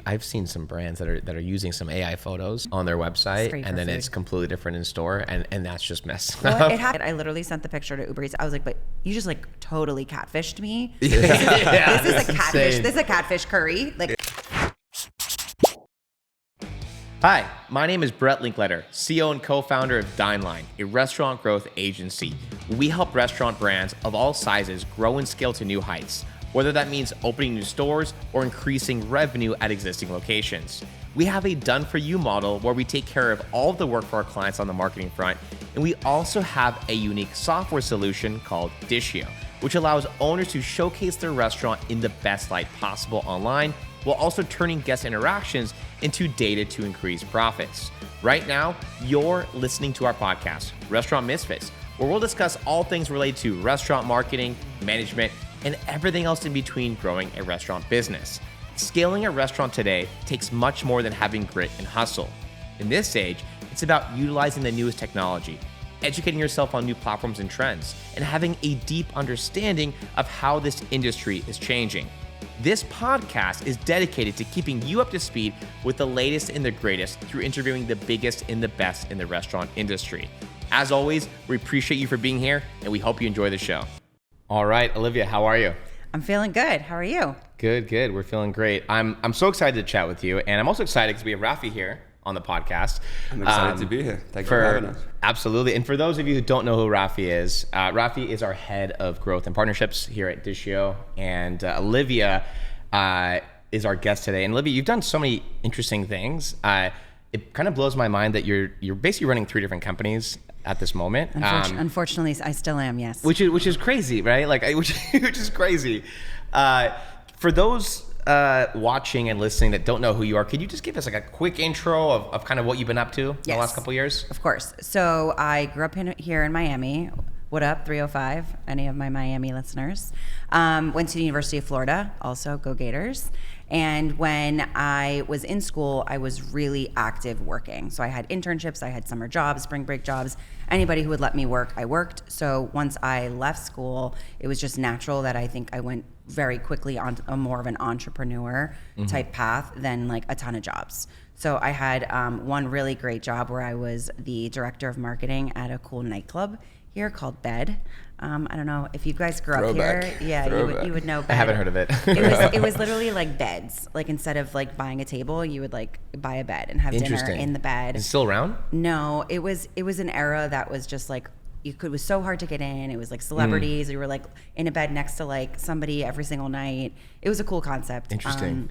I've seen some brands that are using some AI photos on their website, and then it's completely different in store, and that's just messed up. It happened. I literally sent the picture to Uber Eats. I was like, but you just like totally catfished me. Yeah. This is a catfish. Insane. This is a catfish curry. Like. Hi, my name is Brett Linkletter, CEO and co-founder of Dineline, a restaurant growth agency. We help restaurant brands of all sizes grow and scale to new heights, whether that means opening new stores or increasing revenue at existing locations. We have a done-for-you model where we take care of all of the work for our clients on the marketing front, and we also have a unique software solution called Dishio, which allows owners to showcase their restaurant in the best light possible online, while also turning guest interactions into data to increase profits. Right now, you're listening to our podcast, Restaurant Misfits, where we'll discuss all things related to restaurant marketing, management, and everything else in between growing a restaurant business. Scaling a restaurant today takes much more than having grit and hustle. In this age, it's about utilizing the newest technology, educating yourself on new platforms and trends, and having a deep understanding of how this industry is changing. This podcast is dedicated to keeping you up to speed with the latest and the greatest through interviewing the biggest and the best in the restaurant industry. As always, we appreciate you for being here, and we hope you enjoy the show. All right, Olivia, how are you? I'm feeling good. How are you? Good. We're feeling great. I'm so excied to chat with you, and I'm also excited because we have Rafi here on the podcast. I'm excited to be here. Thank you for having us. Absolutely. And for those of you who don't know who Rafi is our head of growth and partnerships here at Dishio, and Olivia is our guest today. And Olivia, you've done so many interesting things. It kind of blows my mind that you're basically running 3 different companies at this moment. Unfortunately, I still am, yes. Which is crazy, right? Like, which is crazy. For those watching and listening that don't know who you are, could you just give us like a quick intro of kind of what you've been up to the last couple of years? Of course. So I grew up here in Miami. What up, 305? Any of my Miami listeners? Went to the University of Florida, also go Gators. And when I was in school, I was really active working. So I had internships, I had summer jobs, spring break jobs. Anybody who would let me work, I worked. So once I left school, it was just natural that I think I went very quickly on a more of an entrepreneur type path than like a ton of jobs. So I had one really great job where I was the director of marketing at a cool nightclub here called Bed. I don't know if you guys grew up here. Yeah, you would know Bed. I haven't heard of it. It was literally like beds. Like instead of like buying a table, you would like buy a bed and have dinner in the bed. It's still around? No, it was an era that was just like it was so hard to get in. It was like celebrities. You were like in a bed next to like somebody every single night. It was a cool concept. Interesting.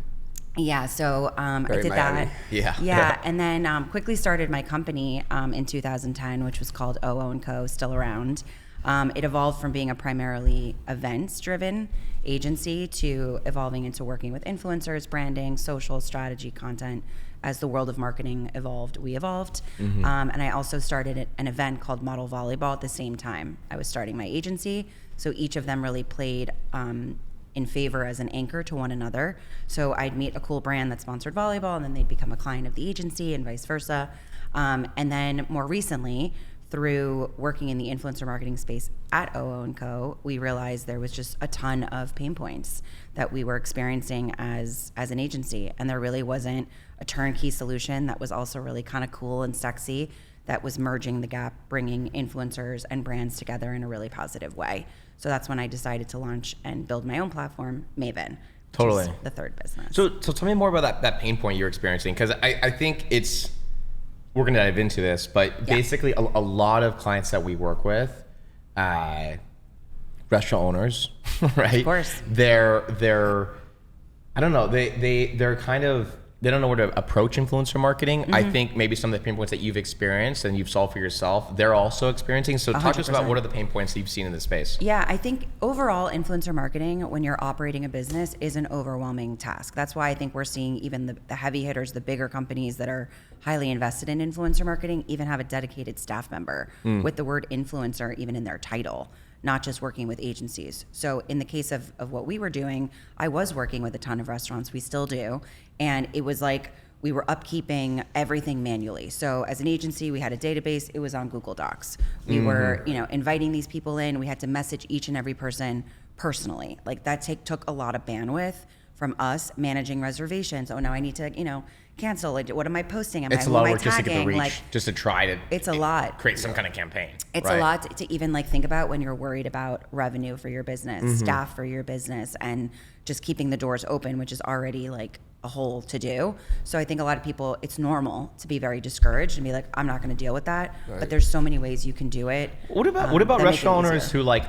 Yeah, so I did Miami. that. Yeah, and then quickly started my company in 2010, which was called OO & Co., still around. It evolved from being a primarily events-driven agency to evolving into working with influencers, branding, social strategy, content. As the world of marketing evolved, we evolved. And I also started an event called Model Volleyball at the same time. I was starting my agency, so each of them really played in favor as an anchor to one another. So I'd meet a cool brand that sponsored volleyball, and then they'd become a client of the agency and vice versa. And then more recently, through working in the influencer marketing space at OO & Co., we realized there was just a ton of pain points that we were experiencing as an agency. And there really wasn't a turnkey solution that was also really kind of cool and sexy that was merging the gap, bringing influencers and brands together in a really positive way. So that's when I decided to launch and build my own platform, Maven. Totally. Which is the third business. So tell me more about that pain point you're experiencing, because I think we're going to dive into this, but basically a lot of clients that we work with, restaurant owners, right? Of course. They're I don't know, they're kind of, they don't know where to approach influencer marketing. I think maybe some of the pain points that you've experienced and you've solved for yourself, they're also experiencing. So talk to us about what are the pain points that you've seen in this space. Yeah, I think overall influencer marketing, when you're operating a business, is an overwhelming task. That's why I think we're seeing even the heavy hitters, the bigger companies that are highly invested in influencer marketing, even have a dedicated staff member with the word influencer even in their title, not just working with agencies. So in the case of what we were doing, I was working with a ton of restaurants, we still do, and it was like we were upkeeping everything manually. So as an agency, we had a database, it was on Google Docs. We were, inviting these people in, we had to message each and every person personally. Like that took a lot of bandwidth from us managing reservations. Oh, now I need to, cancel. Like, what am I posting? It's a lot of work just to get the reach, just to try to it's a lot. Create some kind of campaign. It's a lot to even like think about when you're worried about revenue for your business, staff for your business, and just keeping the doors open, which is already like a whole to do. So I think a lot of people, it's normal to be very discouraged and be like, I'm not going to deal with that. Right. But there's so many ways you can do it. What about restaurant owners who like,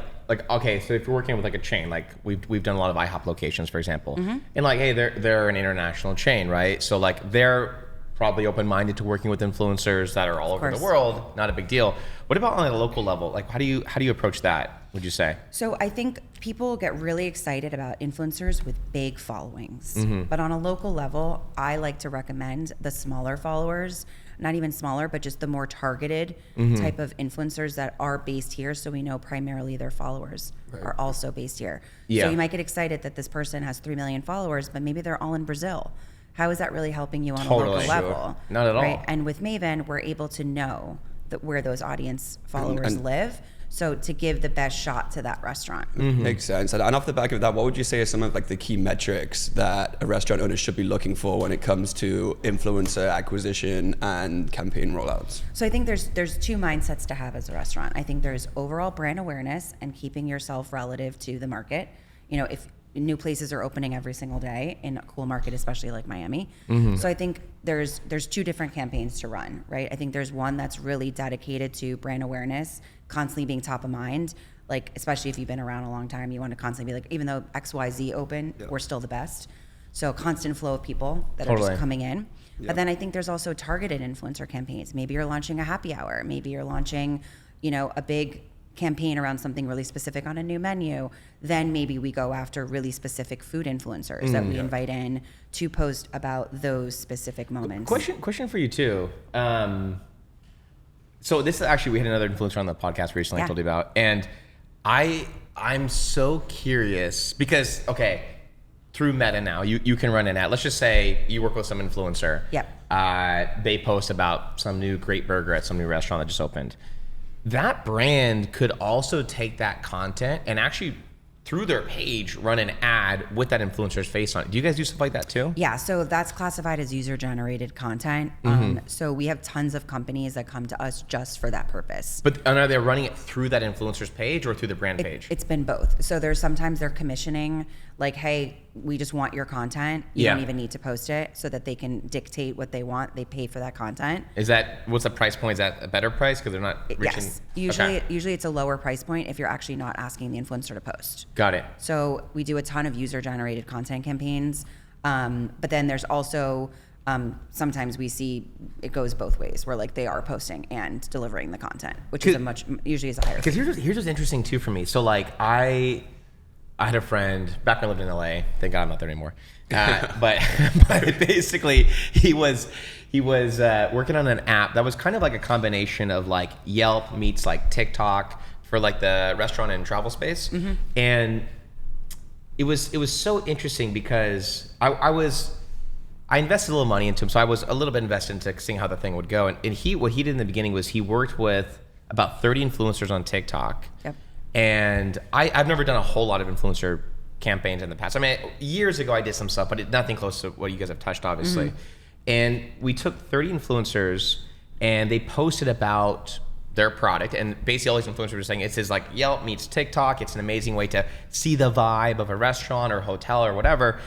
okay, so if you're working with like a chain, like we've done a lot of IHOP locations, for example, and like, hey, they're an international chain, right? So like they're probably open-minded to working with influencers that are all over the world, not a big deal. What about on a local level? Like how do you approach that, would you say? So I think people get really excited about influencers with big followings. But on a local level, I like to recommend the smaller followers, not even smaller, but just the more targeted type of influencers that are based here. So we know primarily their followers are also based here. So you might get excited that this person has 3 million followers, but maybe they're all in Brazil. How is that really helping you on a local level? Not at all. And with Maven, we're able to know that where those audience followers live. So to give the best shot to that restaurant. Makes sense. And off the back of that, what would you say are some of like the key metrics that a restaurant owner should be looking for when it comes to influencer acquisition and campaign rollouts? So I think there's two mindsets to have as a restaurant. I think there's overall brand awareness and keeping yourself relative to the market. If new places are opening every single day in a cool market, especially like Miami. So I think there's two different campaigns to run, right? I think there's one that's really dedicated to brand awareness, constantly being top of mind. Like, especially if you've been around a long time, you want to constantly be like, even though XYZ open, we're still the best. So constant flow of people that are just coming in. But then I think there's also targeted influencer campaigns. Maybe you're launching a happy hour. Maybe you're launching, a big campaign around something really specific on a new menu. Then maybe we go after really specific food influencers that we invite in to post about those specific moments. Question for you too. So this is actually, we had another influencer on the podcast recently I told you about, and I'm so curious because, okay, through Meta now, you can run an ad. Let's just say you work with some influencer. They post about some new great burger at some new restaurant that just opened. That brand could also take that content and actually, through their page, run an ad with that influencer's face on it. Do you guys do stuff like that too? Yeah, so that's classified as user-generated content. So we have tons of companies that come to us just for that purpose. But are they running it through that influencer's page or through the brand page? It's been both. So there's sometimes they're commissioning, like, hey, we just want your content. You don't even need to post it, so that they can dictate what they want. They pay for that content. What's the price point? Is that a better price because they're not reaching? Yes. Usually it's a lower price point if you're actually not asking the influencer to post. Got it. So we do a ton of user-generated content campaigns, but then there's also sometimes we see it goes both ways, where like they are posting and delivering the content, which is usually is a higher. Because here's what's interesting too for me. So like I had a friend back when I lived in LA. Thank God I'm not there anymore. But basically he was working on an app that was kind of like a combination of like Yelp meets like TikTok for like the restaurant and travel space. And it was so interesting because I invested a little money into him, so I was a little bit invested into seeing how the thing would go. And what he did in the beginning was he worked with about 30 influencers on TikTok. And I've never done a whole lot of influencer campaigns in the past. I mean, years ago I did some stuff, but nothing close to what you guys have touched, obviously. And we took 30 influencers and they posted about their product, and basically all these influencers were saying it says like Yelp meets TikTok. It's an amazing way to see the vibe of a restaurant or hotel or whatever.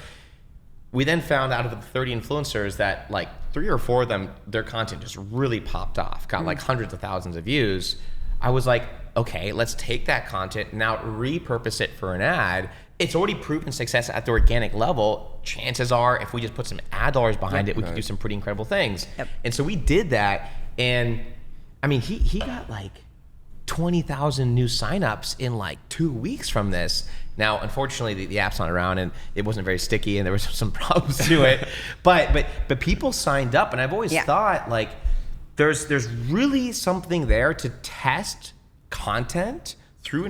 We then found out of the 30 influencers that like 3 or 4 of them, their content just really popped off, got like hundreds of thousands of views. I was like, okay, let's take that content, now repurpose it for an ad. It's already proven success at the organic level. Chances are, if we just put some ad dollars behind it, we could do some pretty incredible things. And so we did that, and I mean, he got like 20,000 new signups in like 2 weeks from this. Now, unfortunately, the app's not around, and it wasn't very sticky, and there was some problems to it. But people signed up, and I've always thought like there's really something there to test content through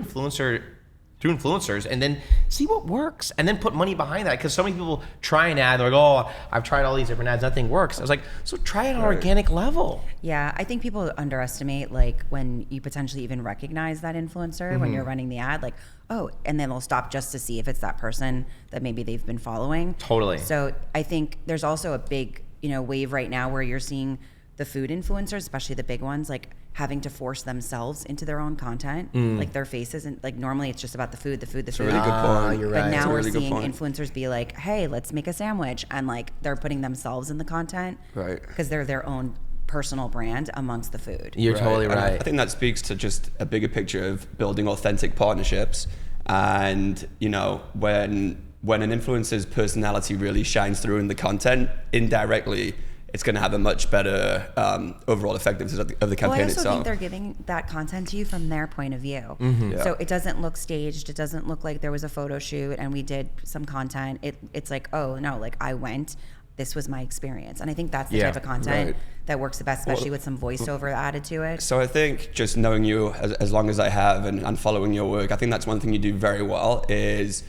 through influencers and then see what works and then put money behind that. Because so many people try an ad, they're like, oh, I've tried all these different ads, nothing works. I was like, so try it on an organic level. Yeah, I think people underestimate like when you potentially even recognize that influencer when you're running the ad, like, oh, and then they'll stop just to see if it's that person that maybe they've been following. Totally. So I think there's also a big, wave right now where you're seeing the food influencers, especially the big ones, like having to force themselves into their own content, like their faces, and like normally it's just about the food. That's a really good point. You're right. But now we're really seeing influencers be like, hey, let's make a sandwich, and like they're putting themselves in the content, right? Because they're their own personal brand amongst the food. You're totally right. I think that speaks to just a bigger picture of building authentic partnerships, and when an influencer's personality really shines through in the content, indirectly, it's going to have a much better overall effectiveness of the campaign I also itself. think they're giving that content to you from their point of view. Yeah. So it doesn't look staged. It doesn't look like there was a photo shoot and we did some content. It's like, oh, no, like I went. This was my experience. And I think that's the type of content that works the best, especially with some voiceover added to it. So I think just knowing you as long as I have and following your work, I think that's one thing you do very well is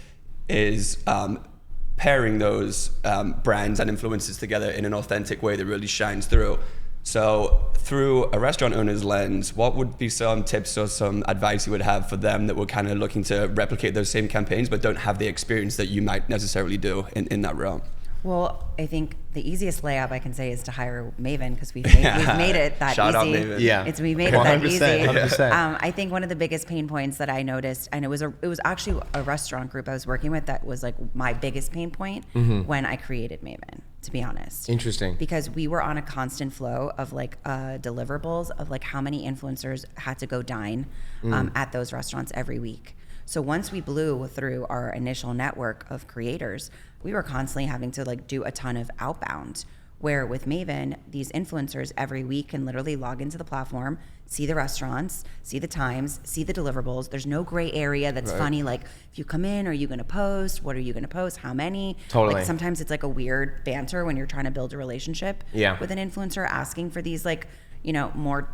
pairing those brands and influences together in an authentic way that really shines through. So through a restaurant owner's lens, what would be some tips or some advice you would have for them that were kind of looking to replicate those same campaigns but don't have the experience that you might necessarily do in that realm? Well, I think the easiest layup I can say is to hire Maven, because we've made it that Shout easy. out Maven. Yeah. We made it that easy. 100%. I think one of the biggest pain points that I noticed, and it was actually a restaurant group I was working with that was like my biggest pain point when I created Maven, to be honest. Interesting. Because we were on a constant flow of like deliverables of like how many influencers had to go dine at those restaurants every week. So once we blew through our initial network of creators, we were constantly having to like do a ton of outbound, where with Maven, these influencers every week can literally log into the platform, see the restaurants, see the times, see the deliverables. There's no gray area that's funny, like if you come in, are you gonna post? What are you gonna post? How many? Totally. Like sometimes it's like a weird banter when you're trying to build a relationship with an influencer, asking for these like, more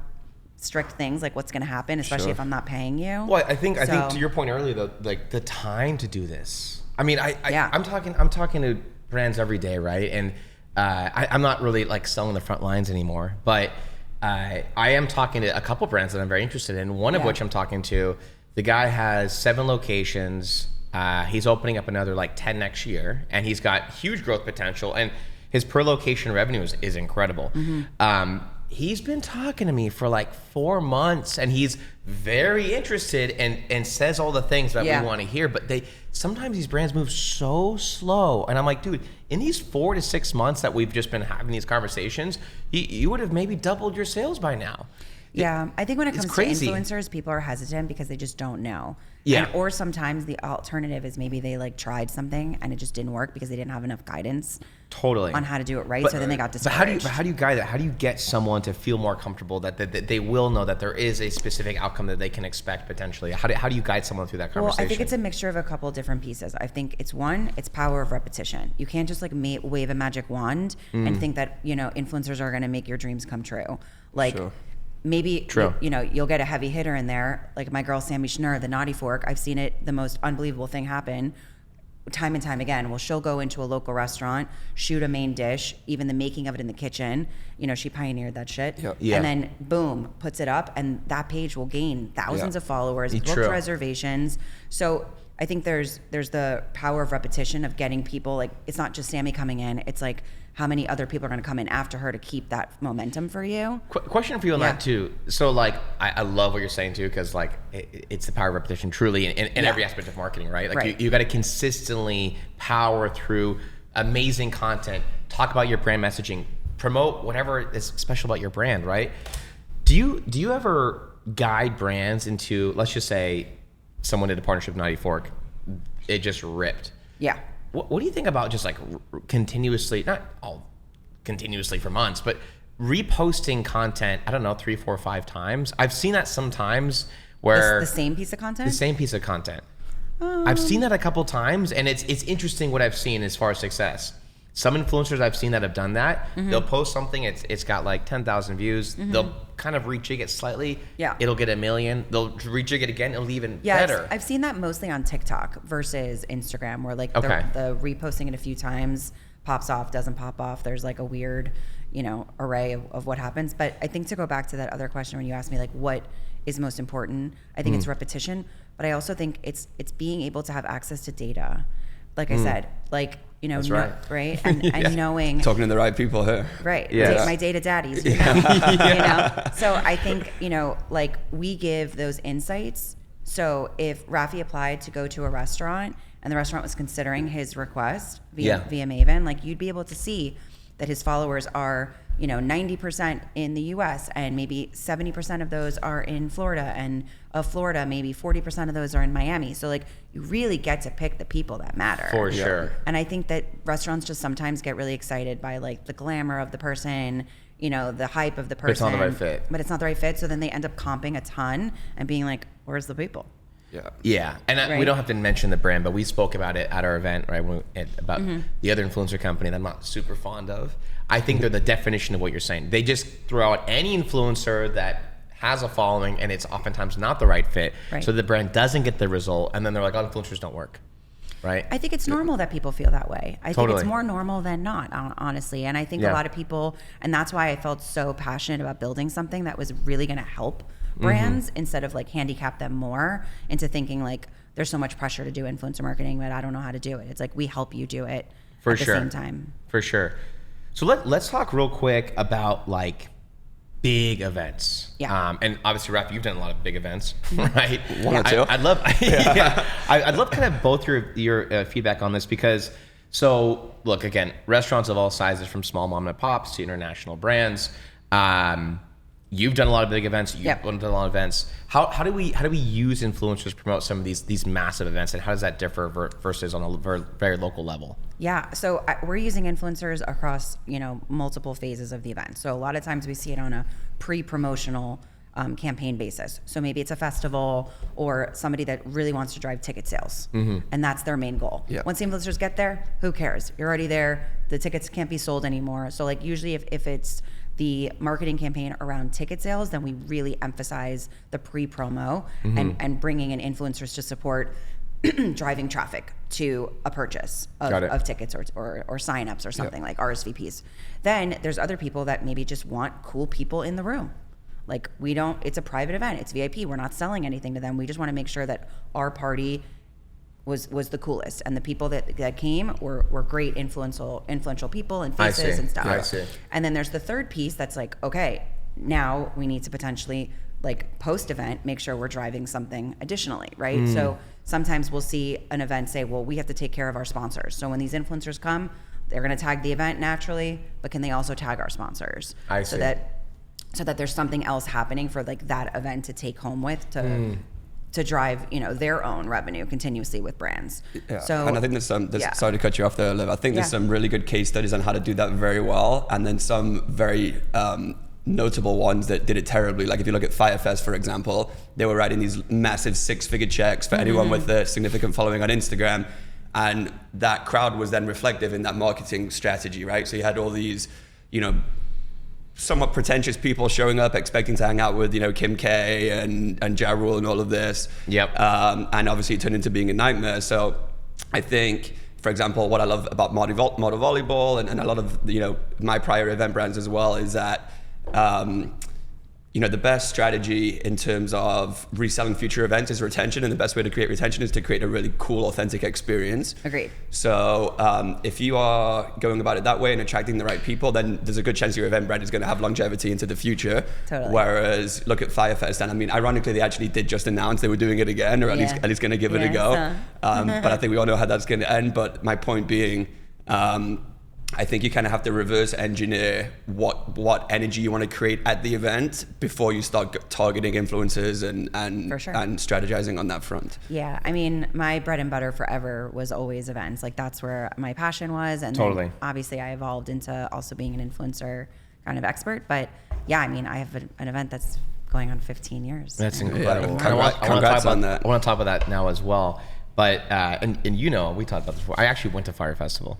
strict things, like what's going to happen, especially if I'm not paying you. Well, I think to your point earlier, though, like the time to do this. I mean, I'm talking to brands every day, right? And I'm not really like selling the front lines anymore, but I am talking to a couple brands that I'm very interested in. One of which I'm talking to, the guy has 7 locations. He's opening up another like 10 next year, and he's got huge growth potential, and his per location revenue is incredible. He's been talking to me for like 4 months, and he's very interested and says all the things that we want to hear. But sometimes these brands move so slow, and I'm like, dude, in these 4 to 6 months that we've just been having these conversations, you would have maybe doubled your sales by now. Yeah, I think when it comes to crazy. influencers, people are hesitant because they just don't know. Yeah. Or sometimes the alternative is maybe they like tried something and it just didn't work because they didn't have enough guidance on how to do it right. So then they got discouraged. But how do you guide that? How do you get someone to feel more comfortable that they will know that there is a specific outcome that they can expect potentially? How do you guide someone through that conversation? Well, I think it's a mixture of a couple of different pieces. I think it's power of repetition. You can't just like wave a magic wand and think that, influencers are going to make your dreams come true. Like, maybe, you'll get a heavy hitter in there. Like my girl, Sammy Schnur, the Naughty Fork. I've seen it, the most unbelievable thing happen time and time again. Well, she'll go into a local restaurant, shoot a main dish, even the making of it in the kitchen. She pioneered that shit. Yeah. And then boom, puts it up, and that page will gain thousands of followers, book reservations. So I think there's the power of repetition of getting people, like, it's not just Sammy coming in, it's like how many other people are going to come in after her to keep that momentum for you. Question for you on that too. So like, I love what you're saying too, because like it's the power of repetition truly in every aspect of marketing, right? Like you got to consistently power through amazing content, talk about your brand messaging, promote whatever is special about your brand, right? Do you ever guide brands into, let's just say someone did a partnership with Naughty Fork, it just ripped. Yeah. What do you think about just like continuously, not all continuously for months, but reposting content, I don't know, 3, 4, 5 times? I've seen that sometimes where... The same piece of content? The same piece of content. I've seen that a couple times, and it's interesting what I've seen as far as success. Some influencers I've seen that have done that, they'll post something, it's got like 10,000 views, they'll kind of rejig it slightly, it'll get 1 million, they'll rejig it again, it'll even better. I've seen that mostly on TikTok versus Instagram, where like the reposting it a few times, pops off, doesn't pop off. There's like a weird, array of what happens. But I think to go back to that other question when you asked me like what is most important, I think it's repetition, but I also think it's being able to have access to data. Like I said, like, That's right. Right? And knowing. Talking to the right people here. Right. Yeah. My data daddies, So I think, like we give those insights. So if Rafi applied to go to a restaurant and the restaurant was considering his request via Maven, like you'd be able to see that his followers are 90% in the US and maybe 70% of those are in Florida, and of Florida maybe 40% of those are in Miami. So like you really get to pick the people that matter. For sure. And I think that restaurants just sometimes get really excited by like the glamour of the person, the hype of the person. But it's not the right fit. But it's not the right fit. So then they end up comping a ton and being like, where's the people? Yeah. And we don't have to mention the brand, but we spoke about it at our event, right? About the other influencer company that I'm not super fond of. I think they're the definition of what you're saying. They just throw out any influencer that has a following and it's oftentimes not the right fit. Right. So the brand doesn't get the result. And then they're like, influencers don't work. Right. I think it's normal that people feel that way. I think Totally. it's more normal than not, honestly. And I think a lot of people, and that's why I felt so passionate about building something that was really going to help brands instead of like handicap them more into thinking like there's so much pressure to do influencer marketing, but I don't know how to do it. It's like we help you do it at the same time. For sure. So let's talk real quick about like big events. Yeah. And obviously, Rafa, you've done a lot of big events, right? One or two. I'd love, I'd love kind of both your feedback on this because, so look, again, restaurants of all sizes from small mom and pops to international brands. You've done a lot of big events. You've done a lot of events. How do we use influencers to promote some of these massive events, and how does that differ versus on a very local level? Yeah, so we're using influencers across multiple phases of the event. So a lot of times we see it on a pre-promotional campaign basis. So maybe it's a festival or somebody that really wants to drive ticket sales, and that's their main goal. Yeah. Once the influencers get there, who cares? You're already there. The tickets can't be sold anymore. So like usually if it's the marketing campaign around ticket sales, then we really emphasize the pre-promo and bringing in influencers to support driving traffic to a purchase of tickets or signups or something like RSVPs. Then there's other people that maybe just want cool people in the room. Like it's a private event, it's VIP, we're not selling anything to them. We just want to make sure that our party was the coolest, and the people that came were great influential people and faces and stuff. I see. And then there's the third piece that's like, okay, now we need to potentially like post event make sure we're driving something additionally, right? So sometimes we'll see an event say, well, we have to take care of our sponsors. So when these influencers come, they're going to tag the event naturally, but can they also tag our sponsors? I see. So that there's something else happening for like that event to take home with to drive, their own revenue continuously with brands. Yeah. So, and I think there's sorry to cut you off there, Liv. I think there's some really good case studies on how to do that very well, and then some very notable ones that did it terribly. Like if you look at Firefest, for example, they were writing these massive 6-figure checks for anyone with a significant following on Instagram, and that crowd was then reflective in that marketing strategy, right? So you had all these, somewhat pretentious people showing up expecting to hang out with Kim K and Ja Rule and all of this. And obviously it turned into being a nightmare. So I think, for example, what I love about Model Volleyball and a lot of my prior event brands as well is that the best strategy in terms of reselling future events is retention, and the best way to create retention is to create a really cool, authentic experience. Agreed. So if you are going about it that way and attracting the right people, then there's a good chance your event brand is going to have longevity into the future. Totally. Whereas look at Firefest, and I mean, ironically, they actually did just announce they were doing it again, or at least going to give it a go. But I think we all know how that's going to end. But my point being, I think you kind of have to reverse engineer what energy you want to create at the event before you start targeting influencers and strategizing on that front. Yeah, I mean, my bread and butter forever was always events. Like that's where my passion was, and then obviously I evolved into also being an influencer kind of expert. But yeah, I mean, I have an event that's going on 15 years. That's incredible. Congrats on that. I want to talk about that now as well. But and we talked about this before. I actually went to Fire Festival.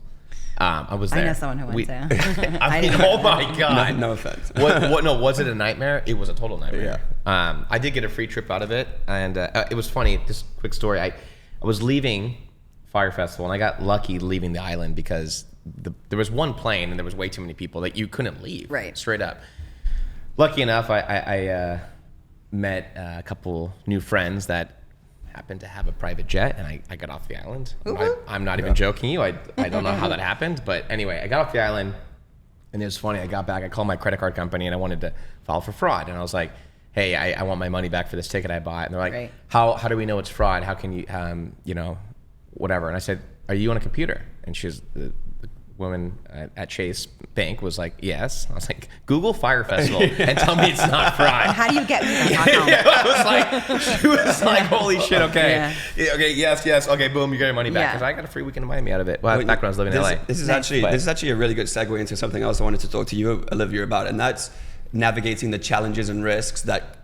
I was there. I know someone who went to. I mean, oh my God. No offense. What? No, was it a nightmare? It was a total nightmare. Yeah. I did get a free trip out of it, and it was funny. Just a quick story. I was leaving Fire Festival, and I got lucky leaving the island because there was one plane, and there was way too many people that you couldn't leave. Right. Straight up. Lucky enough, I met a couple new friends that happened to have a private jet, and I got off the island. I'm not even joking you. I don't know how that happened, but anyway, I got off the island, and it was funny. I got back, I called my credit card company, and I wanted to file for fraud, and I was like, hey, I want my money back for this ticket I bought. And they're like, how do we know it's fraud? How can you, whatever. And I said, are you on a computer? And the woman at Chase Bank was like, yes. I was like, Google Fire Festival and tell me it's not fraud. How do you get me the account? She was like, holy shit, okay. Yeah, okay, yes, okay, boom, you got your money back. Because I got a free weekend in Miami out of it. Well, back when I was living in LA. This is actually a really good segue into something else I wanted to talk to you, Olivia, about, and that's navigating the challenges and risks that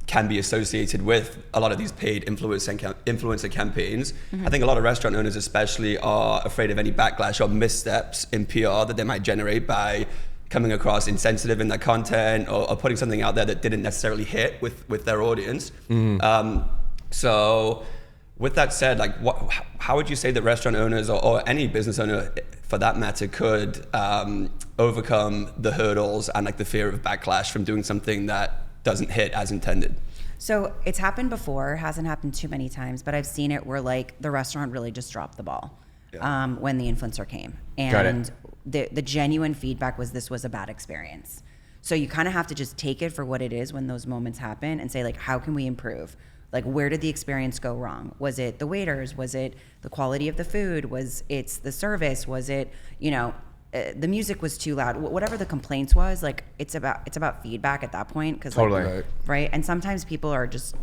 can be associated with a lot of these paid influencer campaigns. Mm-hmm. I think a lot of restaurant owners especially are afraid of any backlash or missteps in PR that they might generate by coming across insensitive in their content or putting something out there that didn't necessarily hit with their audience. Mm-hmm. So with that said, like, how would you say that restaurant owners or any business owner for that matter could overcome the hurdles and like the fear of backlash from doing something that doesn't hit as intended? So it's happened before, hasn't happened too many times, but I've seen it where like the restaurant really just dropped the ball when the influencer came. And the genuine feedback was this was a bad experience. So you kind of have to just take it for what it is when those moments happen and say like, how can we improve? Like, where did the experience go wrong? Was it the waiters? Was it the quality of the food? Was it the service? Was it, the music was too loud? Whatever the complaints was, like, it's about feedback at that point. Cause totally. Like, right? And sometimes people are just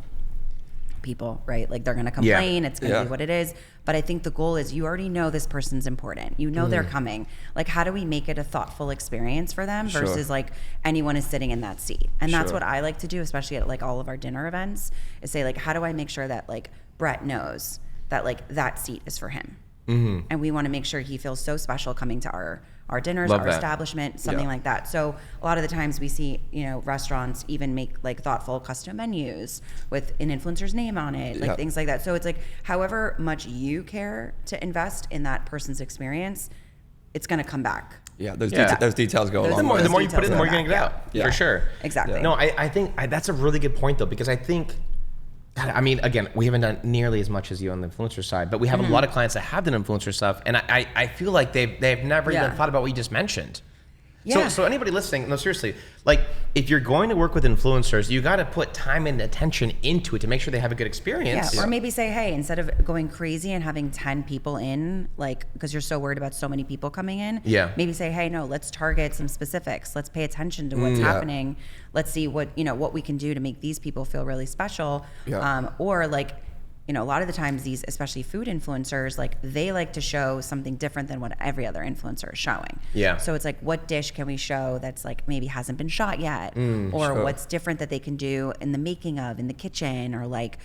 people, right? Like, they're going to complain. It's going to be what it is. But I think the goal is you already know this person's important. You know they're coming. Like, how do we make it a thoughtful experience for them versus like anyone is sitting in that seat? And that's what I like to do, especially at like all of our dinner events, is say like, how do I make sure that like Brett knows that like that seat is for him? Mm-hmm. And we want to make sure he feels so special coming to our dinners, our establishment, something like that. So a lot of the times we see, restaurants even make like thoughtful custom menus with an influencer's name on it, like things like that. So it's like, however much you care to invest in that person's experience, it's going to come back. Yeah, those details go along. The more you put in, the more you're going to get out. For sure. Exactly. No, I think that's a really good point though, because I think, I mean, again, we haven't done nearly as much as you on the influencer side, but we have a lot of clients that have done influencer stuff, and I feel like they've never even thought about what you just mentioned. Yeah. So anybody listening, no, seriously, like if you're going to work with influencers, you got to put time and attention into it to make sure they have a good experience. Yeah. Or maybe say, hey, instead of going crazy and having 10 people in, like, because you're so worried about so many people coming in, maybe say, hey, no, let's target some specifics. Let's pay attention to what's happening. Let's see what we can do to make these people feel really special. Yeah. Or like, a lot of the times these, especially food influencers, like they like to show something different than what every other influencer is showing. Yeah. So it's like, what dish can we show that's like maybe hasn't been shot yet? Or what's different that they can do in the making of, in the kitchen, or like,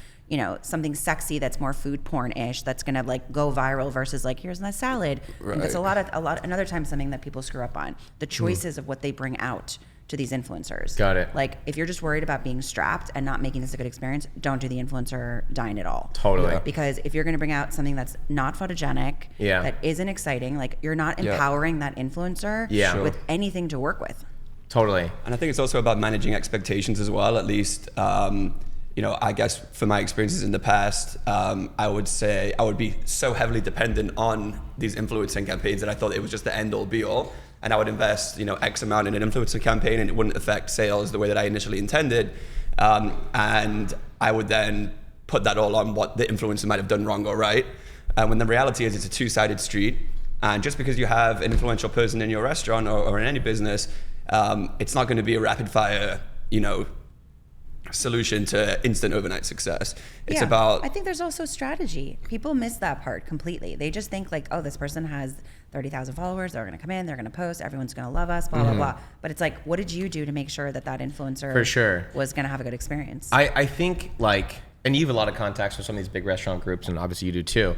something sexy that's more food porn-ish that's gonna like go viral versus like, here's a salad. Right. And that's another time something that people screw up on, the choices of what they bring out to these influencers. Got it. Like if you're just worried about being strapped and not making this a good experience, don't do the influencer dine at all. Totally. Because if you're going to bring out something that's not photogenic, that isn't exciting, like you're not empowering that influencer with anything to work with. Totally. And I think it's also about managing expectations as well. At least, I guess for my experiences in the past, I would say I would be so heavily dependent on these influencing campaigns that I thought it was just the end all be all. And I would invest, X amount in an influencer campaign, and it wouldn't affect sales the way that I initially intended. And I would then put that all on what the influencer might have done wrong or right. When the reality is it's a two-sided street. And just because you have an influential person in your restaurant or in any business, it's not going to be a rapid fire, solution to instant overnight success. It's about... I think there's also strategy. People miss that part completely. They just think like, oh, this person has 30,000 followers. They're going to come in. They're going to post. Everyone's going to love us, blah, blah, blah. But it's like, what did you do to make sure that influencer was going to have a good experience? I think like, and you have a lot of contacts with some of these big restaurant groups, and obviously you do too.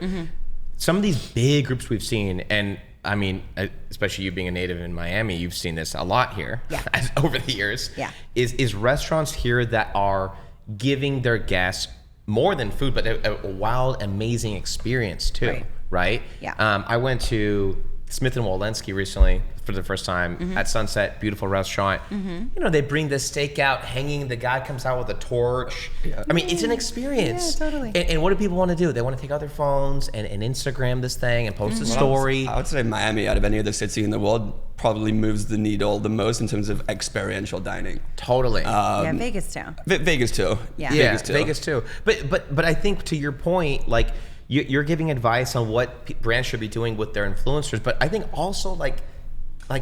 Some of these big groups we've seen, and I mean, especially you being a native in Miami, you've seen this a lot here Yeah. over the years. Yeah. Is restaurants here that are giving their guests more than food, but a wild, amazing experience too, right? Yeah. I went to Smith and Wolenski recently for the first time at Sunset, beautiful restaurant. You know, they bring the steak out hanging, the guy comes out with a torch. I mean, it's an experience. Yeah, totally. And what do people want to do? They want to take out their phones and Instagram this thing and post a story. I would say Miami, out of any other city in the world, probably moves the needle the most in terms of experiential dining. Totally. Yeah, Vegas too. Vegas too. Yeah. Vegas too. But I think to your point, like you're giving advice on what brands should be doing with their influencers, but I think also like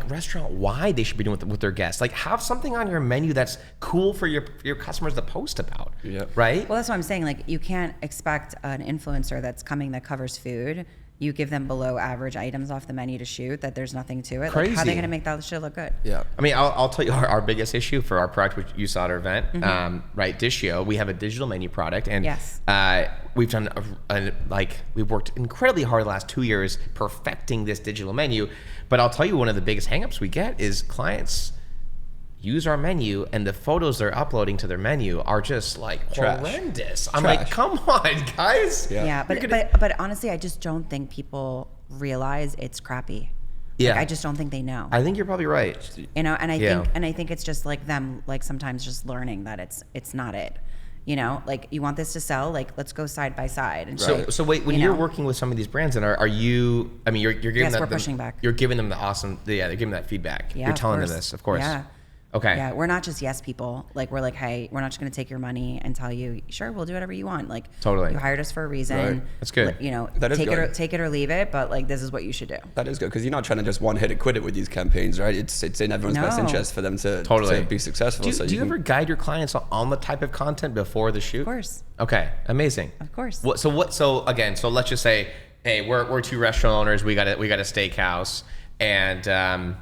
restaurant wide they should be doing with their guests. Like have something on your menu that's cool for your customers to post about. Yeah. Right? Well, that's what I'm saying. Like you can't expect an influencer that's coming that covers food. You give them below average items off the menu to shoot that there's nothing to it. Like, how are they going to make that shit look good? Yeah. I mean, I'll tell you our biggest issue for our product, which you saw at our event, right? Dishio. We have a digital menu product, and Yes. we've done we've worked incredibly hard the last 2 years perfecting this digital menu. But I'll tell you, one of the biggest hangups we get is clients use our menu and the photos they're uploading to their menu are just like Trash. horrendous. I'm Trash. like, come on, guys. Yeah, but honestly, I just don't think people realize it's crappy. Yeah. Like, I just don't think they know. I think you're probably right. You know, and Yeah. I think it's just like them, like sometimes just learning that it's not it. You know, like you want this to sell, like let's go side by side. And So wait, when you're working with some of these brands, and are you? I mean, you're giving Yes, them, we're pushing back. You're giving them the awesome. Yeah, they're giving that feedback. Yeah, You're of telling them course. this, of course. Yeah. Okay. Yeah, we're not just yes people. Like we're like, hey, we're not just going to take your money and tell you, sure, we'll do whatever you want. Like Totally. you hired us for a reason. Right. That's good. You know, That is good. take it or leave it. But like, this is what you should do. That is good because you're not trying to just one hit it, quit it with these campaigns, right? It's in everyone's best No. interest for them to Totally. be successful. Do you ever guide your clients on the type of content before the shoot? Of course. Okay. Amazing. Of course. So let's just say, hey, we're two restaurant owners. We got a steakhouse, and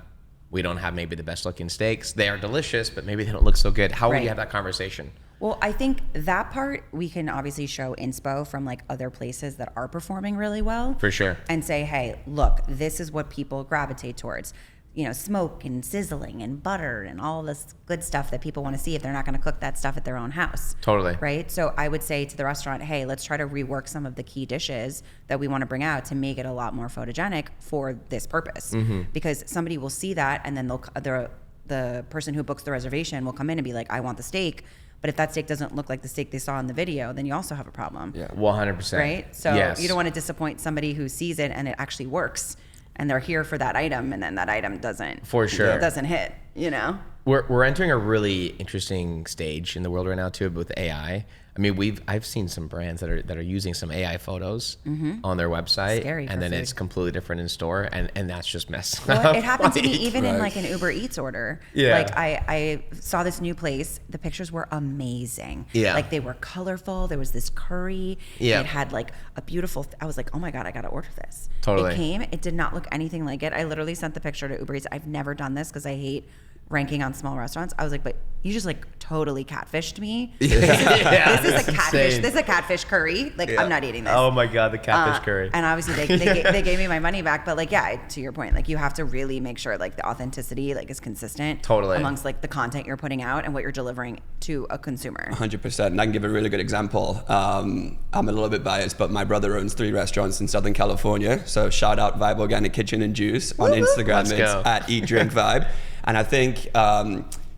we don't have maybe the best looking steaks. They are delicious, but maybe they don't look so good. How will Right. you have that conversation? Well, I think that part we can obviously show inspo from like other places that are performing really well. For sure. And say, hey, look, this is what people gravitate towards. You know, smoke and sizzling and butter and all this good stuff that people want to see if they're not going to cook that stuff at their own house. Totally. Right? So I would say to the restaurant, hey, let's try to rework some of the key dishes that we want to bring out to make it a lot more photogenic for this purpose. Because somebody will see that and then the person who books the reservation will come in and be like, I want the steak. But if that steak doesn't look like the steak they saw in the video, then you also have a problem. Yeah. 100%. Right? So yes. you don't want to disappoint somebody who sees it and it actually works and they're here for that item and then that item doesn't For sure. doesn't hit, you know? We're entering a really interesting stage in the world right now too with AI. I mean, I've seen some brands that are using some AI photos on their website, Scary for and then food. it's completely different in store, and that's just messed Well, up. it happened to me Like, even in right. like an Uber Eats order. Yeah. Like I saw this new place. The pictures were amazing. Yeah. Like they were colorful. There was this curry. Yeah. It had like a beautiful, I was like, oh my God, I got to order this. Totally. It came, it did not look anything like it. I literally sent the picture to Uber Eats. I've never done this because I hate ranking on small restaurants. I was like, but you just like totally catfished me. Yeah, This is it's a catfish. insane. This is a catfish curry. Like I'm not eating this. Oh my god, the catfish curry. And obviously they gave me my money back. But like, yeah, to your point, like you have to really make sure like the authenticity like is consistent Totally. amongst like the content you're putting out and what you're delivering to a consumer. 100%. And I can give a really good example. I'm a little bit biased, but my brother owns 3 restaurants in Southern California. So shout out Vibe Organic Kitchen and Juice on Instagram. Let's It's go. at Eat Drink Vibe. And I think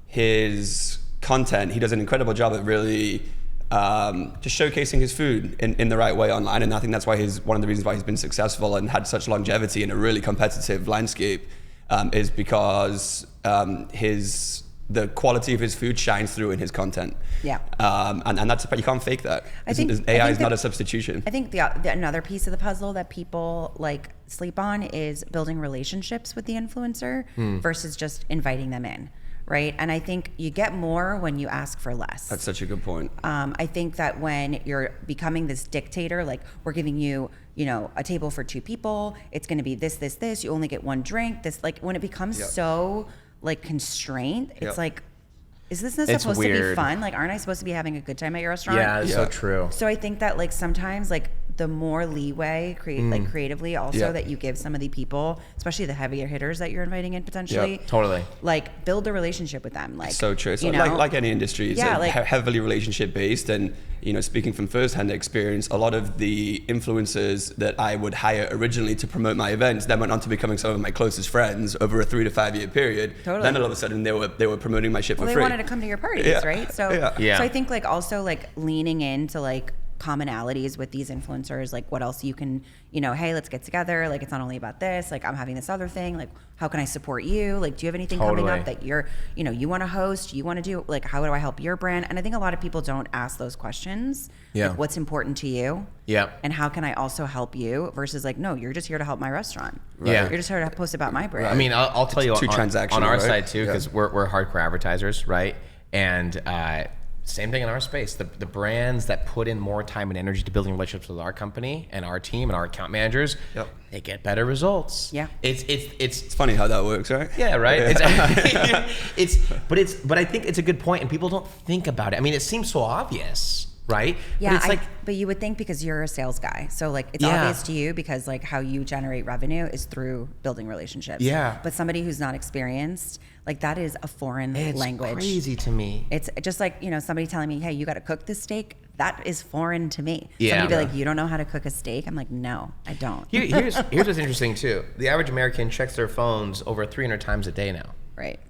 his content, he does an incredible job at really just showcasing his food in the right way online. And I think that's why one of the reasons why he's been successful and had such longevity in a really competitive landscape is because the quality of his food shines through in his content. Yeah. And that's, you can't fake that. I think AI is that- not a substitution. I think the another piece of the puzzle that people like sleep on is building relationships with the influencer versus just inviting them in, right? And I think you get more when you ask for less. That's such a good point. I think that when you're becoming this dictator, like we're giving you, you know, a table for 2 people, it's going to be this, this, this. You only get 1 drink. This, like, when it becomes Yep. so like constrained, it's Yep. like, is this not It's supposed to be weird. fun? Like, aren't I supposed to be having a good time at your restaurant? Yeah, it's so true. So I think that like sometimes like the more leeway creatively also that you give some of the people, especially the heavier hitters that you're inviting in potentially. Totally. Like build a relationship with them. Like so true. So you know, like any industry, it's heavily relationship based, and speaking from firsthand experience, a lot of the influencers that I would hire originally to promote my events then went on to becoming some of my closest friends over a 3 to 5 year period. Totally. Then all of a sudden they were promoting my shit for free. They wanted to come to your parties, right? So Yeah. so I think like also like leaning into like commonalities with these influencers, like what else you can, hey, let's get together. Like, it's not only about this, like I'm having this other thing. Like, how can I support you? Like, do you have anything coming up that you're, you want to host, you want to do, like, how do I help your brand? And I think a lot of people don't ask those questions. Yeah. Like, what's important to you? Yeah. And how can I also help you versus like, no, you're just here to help my restaurant. Right. Yeah. You're just here to post about my brand. I mean, I'll tell you on our side too, because we're hardcore advertisers, right? And, same thing in our space. The brands that put in more time and energy to building relationships with our company and our team and our account managers, they get better results. Yeah. It's funny how that works, right? Yeah, right. But I think it's a good point, and people don't think about it. I mean, it seems so obvious, right? Yeah, but it's but you would think because you're a sales guy, so like it's obvious to you because like how you generate revenue is through building relationships. Yeah. But somebody who's not experienced, like that is a foreign language. It's crazy to me. It's just like, somebody telling me, hey, you got to cook this steak. That is foreign to me. Yeah. Somebody be like, you don't know how to cook a steak? I'm like, no, I don't. Here's what's interesting too. The average American checks their phones over 300 times a day now.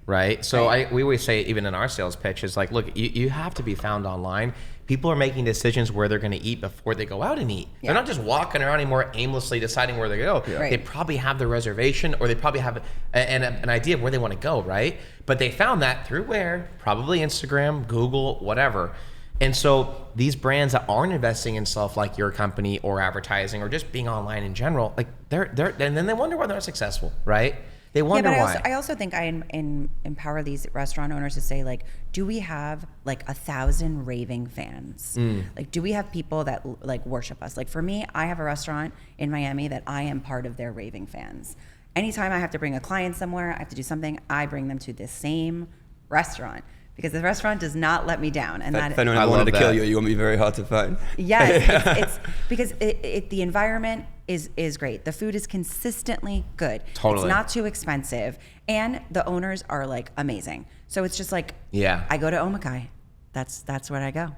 Right. So we always say, even in our sales pitch, is like, look, you have to be found online. People are making decisions where they're going to eat before they go out and eat. Yeah. They're not just walking around anymore aimlessly deciding where they go. Yeah. They probably have the reservation, or they probably have an idea of where they want to go, right? But they found that through where? Probably Instagram, Google, whatever. And so these brands that aren't investing in stuff like your company or advertising or just being online in general, like they're and then they wonder why they're not successful, right? They wonder why. I also think I empower these restaurant owners to say, like, do we have like 1,000 raving fans? Like, do we have people that like worship us? Like for me, I have a restaurant in Miami that I am part of their raving fans. Anytime I have to bring a client somewhere, I have to do something, I bring them to the same restaurant. Because the restaurant does not let me down, and if anyone wanted to kill you, you won't be very hard to find. Yes, it's because the environment is great. The food is consistently good. Totally, it's not too expensive, and the owners are like amazing. So it's just like, I go to Omakai. That's where I go.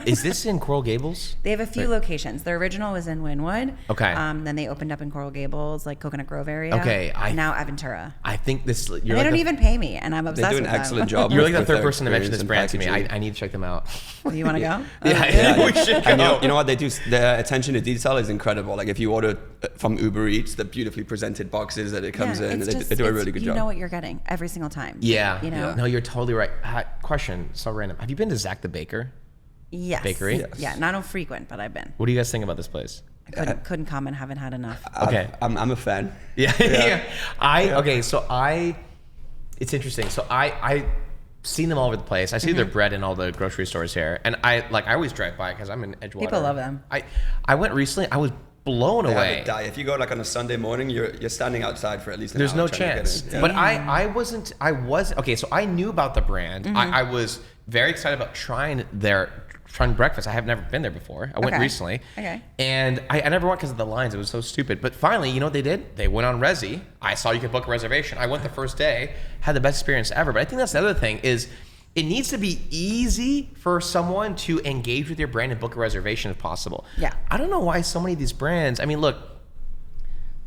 Is this in Coral Gables? They have a few locations. Their original was in Wynwood. Okay. Then they opened up in Coral Gables, like Coconut Grove area. Okay. Now Aventura. I think this. They don't even pay me, and I'm obsessed with them. They do an excellent job. You're like the third person to mention this brand to me. I need to check them out. You want to go? Yeah, we should go. And you know what they do? Their attention to detail is incredible. Like if you order from Uber Eats, the beautifully presented boxes that it comes in, they do a really good job. You know what you're getting every single time. Yeah. Yeah. No, you're totally right. Question, so random. Have you been to Zach the Baker? Yes. Bakery? Yes. Yeah, not frequent, but I've been. What do you guys think about this place? I couldn't comment, haven't had enough. Okay. I'm a fan. Yeah. It's interesting. So I seen them all over the place. I see their bread in all the grocery stores here. And I always drive by because I'm in Edgewater. People love them. I went recently, I was blown away. Die. If you go like on a Sunday morning, you're standing outside for at least an There's hour. No chance. But I wasn't, okay, so I knew about the brand. I was very excited about trying breakfast. I have never been there before. I went recently. Okay. And I never went because of the lines. It was so stupid. But finally, you know what they did? They went on Resi. I saw you could book a reservation. I went the first day, had the best experience ever. But I think that's the other thing is it needs to be easy for someone to engage with your brand and book a reservation if possible. Yeah. I don't know why so many of these brands, I mean, look,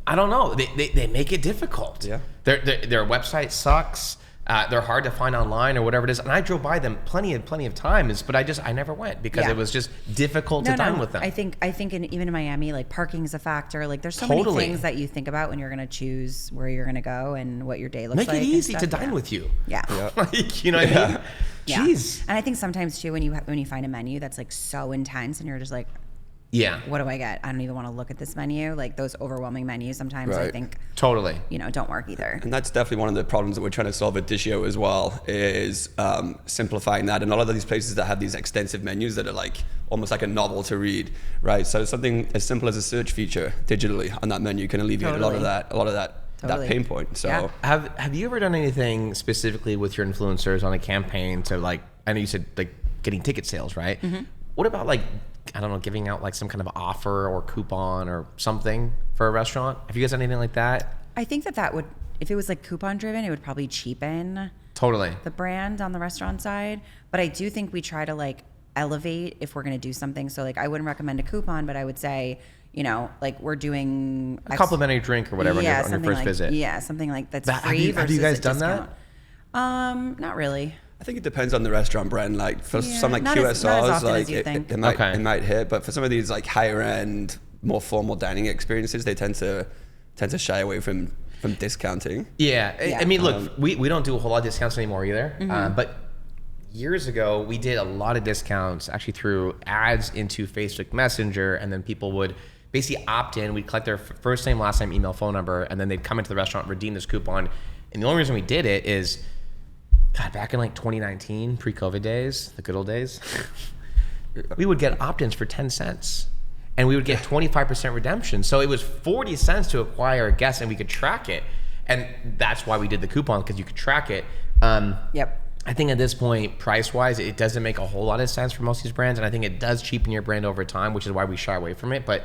I don't know. They make it difficult. Yeah. Their website sucks. They're hard to find online or whatever it is. And I drove by them plenty of times, but I never went because it was just difficult to dine with them. I think even in Miami, like parking is a factor. Like there's so many things that you think about when you're going to choose where you're going to go and what your day looks like. Make it easy to dine with you. Yeah. Like, you know what I mean? Yeah. Jeez. And I think sometimes too, when you find a menu that's like so intense and you're just like, what do I get? I don't even want to look at this menu. Like those overwhelming menus sometimes I think totally don't work either. And that's definitely one of the problems that we're trying to solve at Dishio as well is simplifying that. And a lot of these places that have these extensive menus that are like almost like a novel to read, right? So something as simple as a search feature digitally on that menu can alleviate a lot of that pain point. So have you ever done anything specifically with your influencers on a campaign to like, I know you said like getting ticket sales, right? What about like, I don't know, giving out like some kind of offer or coupon or something for a restaurant? Have you guys done anything like that? I think that would, if it was like coupon driven, it would probably cheapen Totally. the brand on the restaurant side. But I do think we try to like elevate if we're going to do something. So like I wouldn't recommend a coupon, but I would say, you know, like we're doing A complimentary drink or whatever on your first like, visit. Yeah, something like that's free Have you versus guys a done discount. Not really. I think it depends on the restaurant brand. Like for some like not as QSRs, often like as you think. it might hit, but for some of these like higher end, more formal dining experiences, they tend to shy away from discounting. Yeah. I mean, look, we don't do a whole lot of discounts anymore either. But years ago, we did a lot of discounts actually through ads into Facebook Messenger, and then people would basically opt in. We'd collect their first name, last name, email, phone number, and then they'd come into the restaurant, redeem this coupon. And the only reason we did it is, God, back in like 2019, pre-COVID days, the good old days, we would get opt-ins for 10 cents. And we would get 25% redemption. So it was 40 cents to acquire a guest, and we could track it. And that's why we did the coupon, because you could track it. Yep. I think at this point, price-wise, it doesn't make a whole lot of sense for most of these brands. And I think it does cheapen your brand over time, which is why we shy away from it. But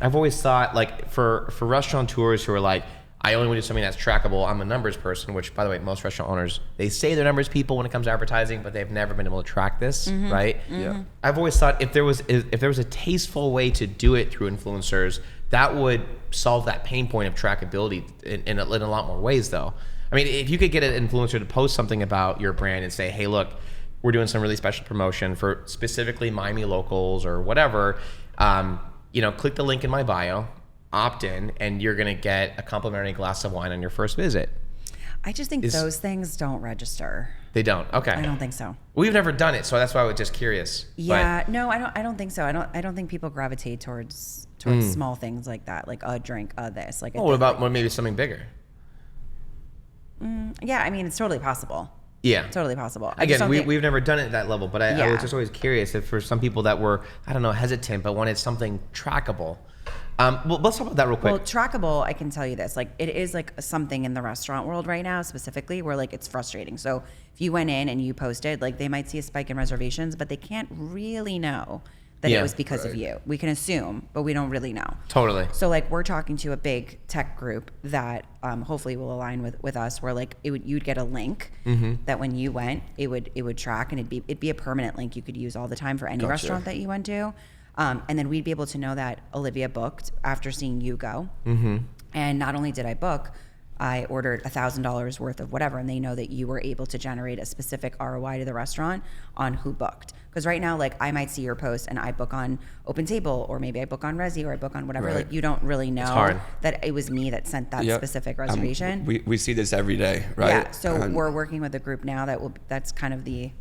I've always thought, like, for restaurateurs who are like, I only want to do something that's trackable. I'm a numbers person, which, by the way, most restaurant owners, they say they're numbers people when it comes to advertising, but they've never been able to track this, right? Yeah. I've always thought if there was a tasteful way to do it through influencers, that would solve that pain point of trackability in a lot more ways, though. I mean, if you could get an influencer to post something about your brand and say, hey, look, we're doing some really special promotion for specifically Miami locals or whatever, click the link in my bio, opt in, and you're going to get a complimentary glass of wine on your first visit. I just think those things don't register. They don't. Okay. I don't think so. We've never done it, so that's why I was just curious. Yeah, no, I don't think so. I don't think people gravitate towards small things like that, like a drink, this. Like, What about maybe something bigger? Yeah, I mean, it's totally possible. Yeah. Totally possible. Again, we've never done it at that level, but I was just always curious if for some people that were, I don't know, hesitant, but wanted something trackable. Well, let's talk about that real quick. Well, trackable, I can tell you this, like it is like something in the restaurant world right now specifically where like it's frustrating. So if you went in and you posted, like they might see a spike in reservations, but they can't really know that it was because of you. We can assume, but we don't really know. Totally. So like we're talking to a big tech group that hopefully will align with us, where like you'd get a link that when you went, it would track, and it'd be a permanent link you could use all the time for any restaurant that you went to. And then we'd be able to know that Olivia booked after seeing you go. And not only did I book, I ordered $1,000 worth of whatever, and they know that you were able to generate a specific ROI to the restaurant on who booked. Because right now, like I might see your post and I book on OpenTable, or maybe I book on Resi, or I book on whatever. Like you don't really know that it was me that sent that specific reservation. We see this every day, right? Yeah. So we're working with a group now that's kind of the,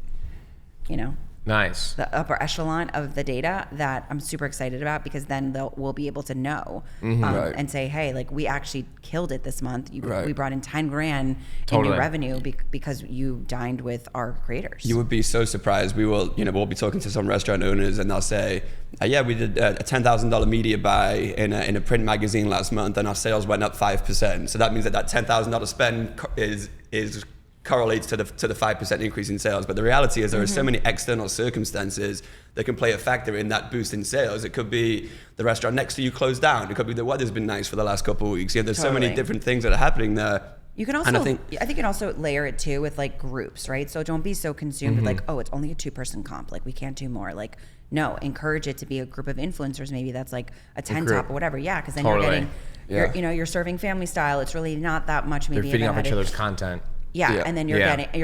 Nice. the upper echelon of the data that I'm super excited about, because then we'll be able to know and say, hey, like we actually killed it this month. We brought in 10 grand in new revenue because you dined with our creators. You would be so surprised. We'll be talking to some restaurant owners and they'll say, we did a $10,000 media buy in a print magazine last month and our sales went up 5%. So that means that $10,000 spend is correlates to the 5% increase in sales. But the reality is there are so many external circumstances that can play a factor in that boost in sales. It could be the restaurant next to you closed down. It could be the weather's been nice for the last couple of weeks. There's so many different things that are happening there. You can also, I think you can also layer it too with like groups, right? So don't be so consumed with like, oh, it's only a 2-person comp. Like we can't do more. Like, no, encourage it to be a group of influencers. Maybe that's like a 10 top or whatever. Yeah. Cause then you're getting, you're serving family style. It's really not that much. Maybe they're feeding off each other's content. Yeah, and then you're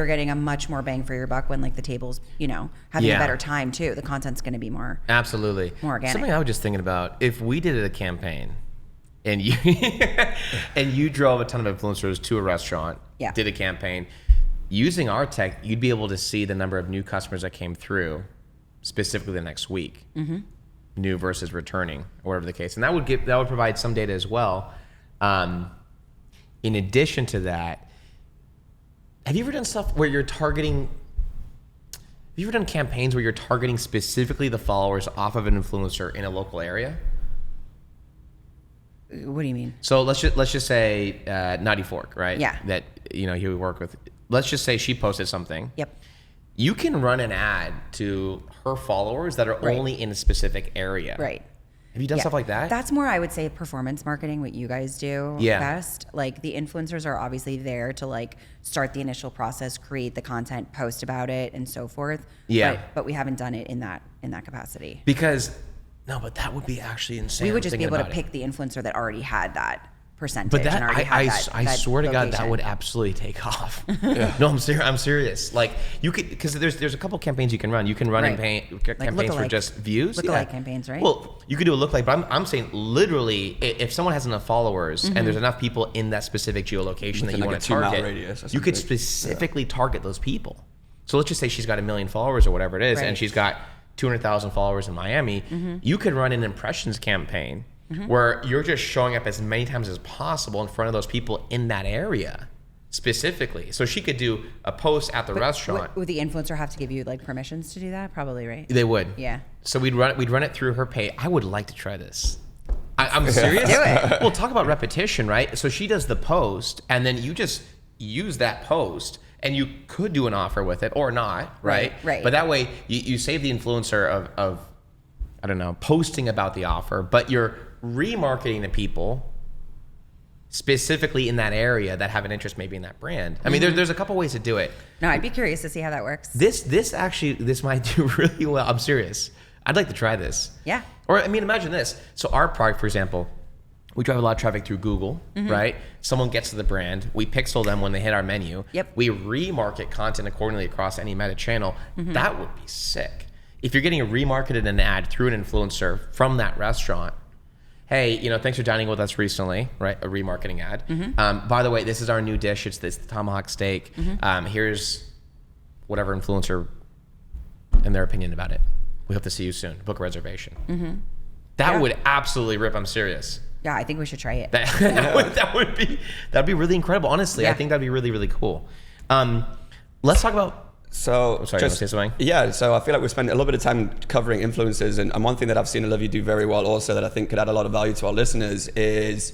getting a much more bang for your buck when like the table's having a better time too. The content's going to be more more organic. Something I was just thinking about, if we did a campaign and you drove a ton of influencers to a restaurant, did a campaign using our tech, you'd be able to see the number of new customers that came through specifically the next week, new versus returning, or whatever the case, and that would provide some data as well. In addition to that, have you ever done stuff where you're targeting? Have you ever done campaigns where you're targeting specifically the followers off of an influencer in a local area? What do you mean? So let's just say Naughty Fork, right? Yeah. That he would work with. Let's just say she posted something. Yep. you can run an ad to her followers that are Right. only in a specific area. Right. Have you done stuff like that? That's more, I would say, performance marketing, what you guys do best. Like the influencers are obviously there to like start the initial process, create the content, post about it, and so forth. Yeah. But we haven't done it in that capacity. Because but that would be actually insane. We would just be able to about it. pick the influencer that already had that percentage. But that and already had I that swear to God, that location. would absolutely take off. No, I'm serious. Like you could, because there's a couple campaigns you can run. You can run campaigns for lookalike. just views. Lookalike campaigns, right? Well, you could do a lookalike, but I'm saying literally, if someone has enough followers and there's enough people in that specific geolocation that you like want a to 2 mile target, radius or you could something. specifically target those people. So let's just say she's got 1 million followers or whatever it is, Right. and she's got 200,000 followers in Miami. You could run an impressions campaign where you're just showing up as many times as possible in front of those people in that area specifically. So she could do a post at the restaurant. Would the influencer have to give you like permissions to do that? Probably, right? They would. Yeah. So we'd run it through her pay. I would like to try this. I'm serious. Do it. Well, talk about repetition, right? So she does the post, and then you just use that post, and you could do an offer with it or not, right? Right. But that way, you save the influencer of I don't know, posting about the offer, but you're remarketing to people specifically in that area that have an interest maybe in that brand. I mean, there's a couple ways to do it. No, I'd be curious to see how that works. This might do really well. I'm serious. I'd like to try this. Yeah. Or I mean, imagine this. So our product, for example, we drive a lot of traffic through Google, right? Someone gets to the brand, we pixel them when they hit our menu. Yep. We remarket content accordingly across any meta channel. That would be sick. If you're getting remarketed an ad through an influencer from that restaurant, hey, thanks for dining with us recently, right? A remarketing ad. By the way, this is our new dish. It's this tomahawk steak. Here's whatever influencer and their opinion about it. We hope to see you soon. Book a reservation. That would absolutely rip. I'm serious. Yeah, I think we should try it. That'd be really incredible. Honestly, I think that'd be really, really cool. Let's talk about. So, sorry, you want to say something? Yeah, so I feel like we spent a little bit of time covering influencers, and one thing that I've seen Olivia do very well also that I think could add a lot of value to our listeners is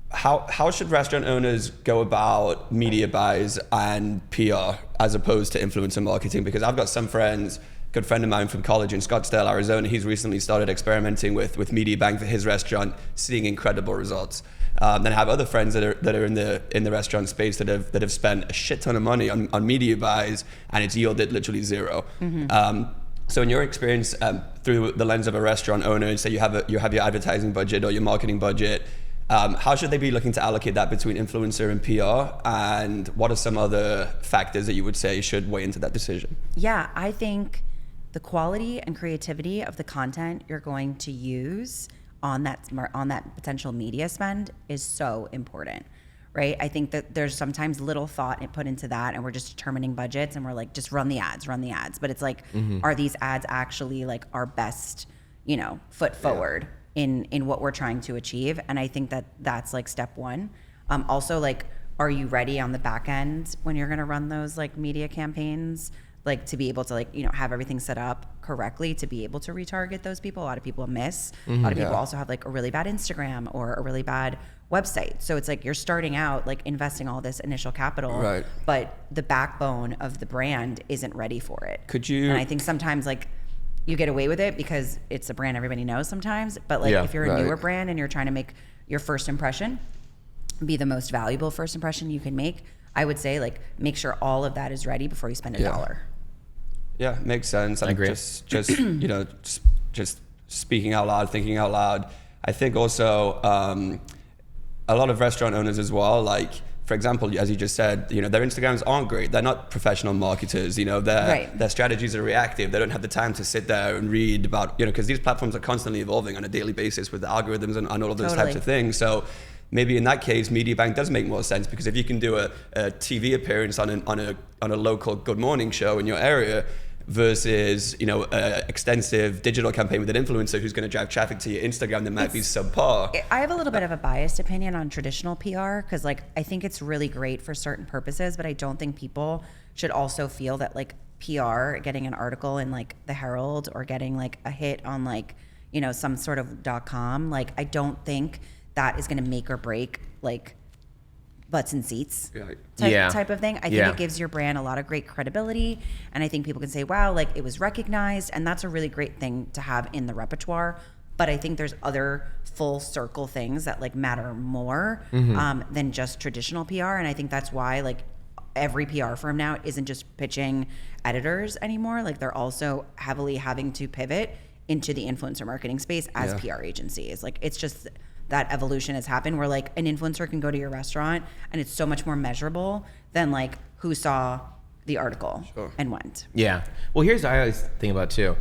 how should restaurant owners go about media buys and PR as opposed to influencer marketing? Because I've got some friends, good friend of mine from college in Scottsdale, Arizona, he's recently started experimenting with media buying for his restaurant, seeing incredible results. Then I have other friends that are in the restaurant space that have spent a shit ton of money on media buys, and it's yielded literally zero. So in your experience, through the lens of a restaurant owner, say you have your advertising budget or your marketing budget, how should they be looking to allocate that between influencer and PR? And what are some other factors that you would say should weigh into that decision? Yeah, I think the quality and creativity of the content you're going to use on that potential media spend is so important, right? I think that there's sometimes little thought put into that, and we're just determining budgets, and we're like, just run the ads. But it's like, are these ads actually like our best, foot forward in what we're trying to achieve? And I think that that's like step one. Also, like, are you ready on the back end when you're going to run those like media campaigns? Like to be able to have everything set up correctly to be able to retarget those people. A lot of people miss. A lot of people also have like a really bad Instagram or a really bad website. So it's like you're starting out like investing all this initial capital, right, but the backbone of the brand isn't ready for it. Could you? And I think sometimes like you get away with it because it's a brand everybody knows sometimes. But like if you're a newer brand and you're trying to make your first impression be the most valuable first impression you can make, I would say like make sure all of that is ready before you spend a dollar. Yeah, makes sense. I agree. Just speaking out loud, thinking out loud. I think also a lot of restaurant owners as well, like, for example, as you just said, their Instagrams aren't great. They're not professional marketers. Their strategies are reactive. They don't have the time to sit there and read about, because these platforms are constantly evolving on a daily basis with the algorithms and all of those types of things. So maybe in that case, media buying does make more sense, because if you can do a TV appearance on a local Good Morning show in your area versus extensive digital campaign with an influencer who's going to drive traffic to your Instagram that might be subpar. I have a little bit of a biased opinion on traditional PR because like I think it's really great for certain purposes, but I don't think people should also feel that like PR, getting an article in like the Herald or getting like a hit on like some sort of .com, like I don't think that is going to make or break like butts and seats Yeah. type of thing. I think it gives your brand a lot of great credibility, and I think people can say, wow, like it was recognized, and that's a really great thing to have in the repertoire. But I think there's other full circle things that like matter more than just traditional PR, and I think that's why like every PR firm now isn't just pitching editors anymore. Like they're also heavily having to pivot into the influencer marketing space as PR agencies. Like it's just that evolution has happened where like an influencer can go to your restaurant and it's so much more measurable than like who saw the article and went. Yeah. Well, here's what I always think about too.